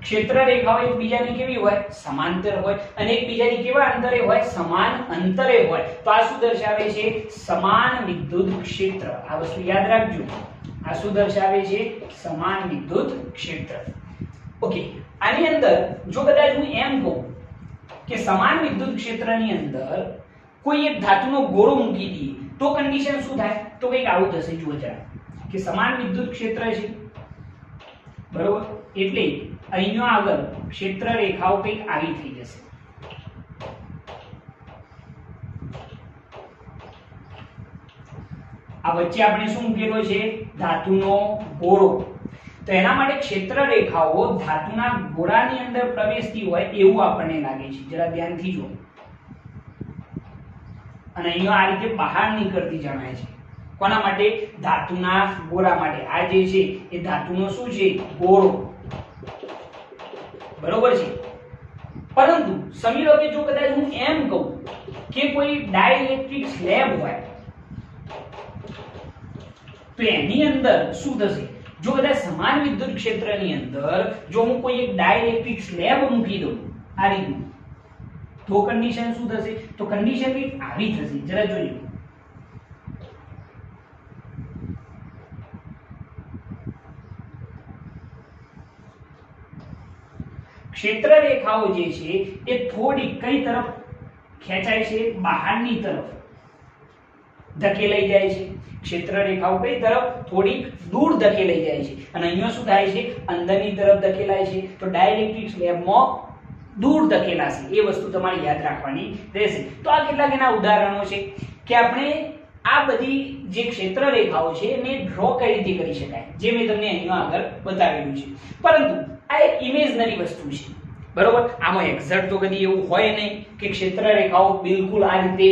S1: ક્ષેત્ર રેખાઓ એકબીજાની કેવી હોય? સમાંતર હોય, અને એકબીજાની કેવા અંતરે હોય? સમાન અંતરે હોય. તો આ શું દર્શાવે છે? સમાન વિદ્યુત ક્ષેત્ર. આ વસ્તુ યાદ રાખજો. આ શું દર્શાવે છે? સમાન વિદ્યુત ક્ષેત્ર. ઓકે, આની અંદર જો કદાચ હું એમ કહું કે સમાન વિદ્યુત ક્ષેત્રની અંદર કોઈ એક ધાતુનો ગોળો મૂકી દઈએ તો કન્ડિશન શું થાય? તો કંઈક આવું થશે. જુઓ જરા કે સમાન વિદ્યુત ક્ષેત્ર છે, બરોબર, એટલે અહીંયા આગળ ક્ષેત્ર રેખાઓ કંઈક આવી થઈ જશે. આ વચ્ચે આપણે શું મૂકેલો છે? ધાતુનો ગોળો. તો એના માટે ક્ષેત્ર રેખાઓ ધાતુના ગોળાની અંદર પ્રવેશતી હોય એવું આપણને લાગે છે. જરા ધ્યાનથી જુઓ. અને અહીંયા આ રીતે બહાર નીકળતી જણાય છે. કોના માટે? ધાતુના ગોળા માટે. આ જે છે એ ધાતુનો શું છે? ગોળો, બરોબર છે. પરંતુ સમજી લો કે જો કદાચ હું એમ કહું કે કોઈ ડાઇલેક્ટ્રિક સ્લેબ હોય તો એની અંદર શું થશે? જો કદાચ સમાન વિદ્યુત ક્ષેત્રની અંદર જો હું કોઈ એક ડાઇલેક્ટ્રિક સ્લેબ મૂકી દઉં આ રીતનું, તો કન્ડિશન શું થશે? તો કન્ડિશન કંઈક આવી થશે. જરા જોજો. ક્ષેત્ર રેખાઓ જે છે એ થોડી કઈ તરફ ખેંચાય છે? બહારની તરફ ધકેલાઈ જાય છે. ક્ષેત્ર રેખાઓ કઈ તરફ? થોડીક દૂર ધકેલાઈ જાય છે. અને અહીંયા શું થાય છે? અંદરની તરફ ધકેલાય છે. તો ડાઇલેક્ટ્રિક સ્લેબમાં દૂર ધકેલાશે. એ વસ્તુ તમારે યાદ રાખવાની રહેશે. તો આ કેટલાક એના ઉદાહરણો છે કે આપણે આ બધી જે ક્ષેત્ર રેખાઓ છે એને ડ્રો કઈ રીતે કરી શકાય, જે મેં તમને અહીંયા આગળ બતાવેલું છે. પરંતુ આ એક ઇમેજનરી વસ્તુ છે, બરોબર. આમાં એક્ઝેક્ટ તો કદી એવું હોય નહીં કે ક્ષેત્ર રેખાઓ બિલકુલ આ રીતે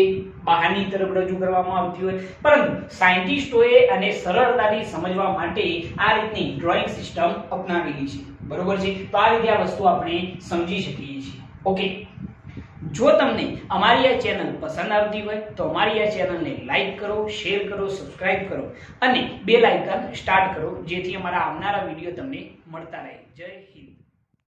S1: બહારની તરફ રજૂ કરવામાં આવતી હોય, પરંતુ સાયન્ટિસ્ટોએ અને સરળતાથી સમજવા માટે આ રીતની ડ્રોઈંગ સિસ્ટમ અપનાવેલી છે, બરોબર છે. તો આ રીતે આ વસ્તુ આપણે સમજી શકીએ છીએ. ઓકે, જો તમને અમારી આ ચેનલ પસંદ આવતી હોય તો અમારી આ ચેનલને લાઈક કરો, શેર કરો, સબસ્ક્રાઇબ કરો અને બેલ આઇકન સ્ટાર્ટ કરો, જેથી અમારા આવનારા વિડીયો તમને મળતા રહે. જય હિન્દ.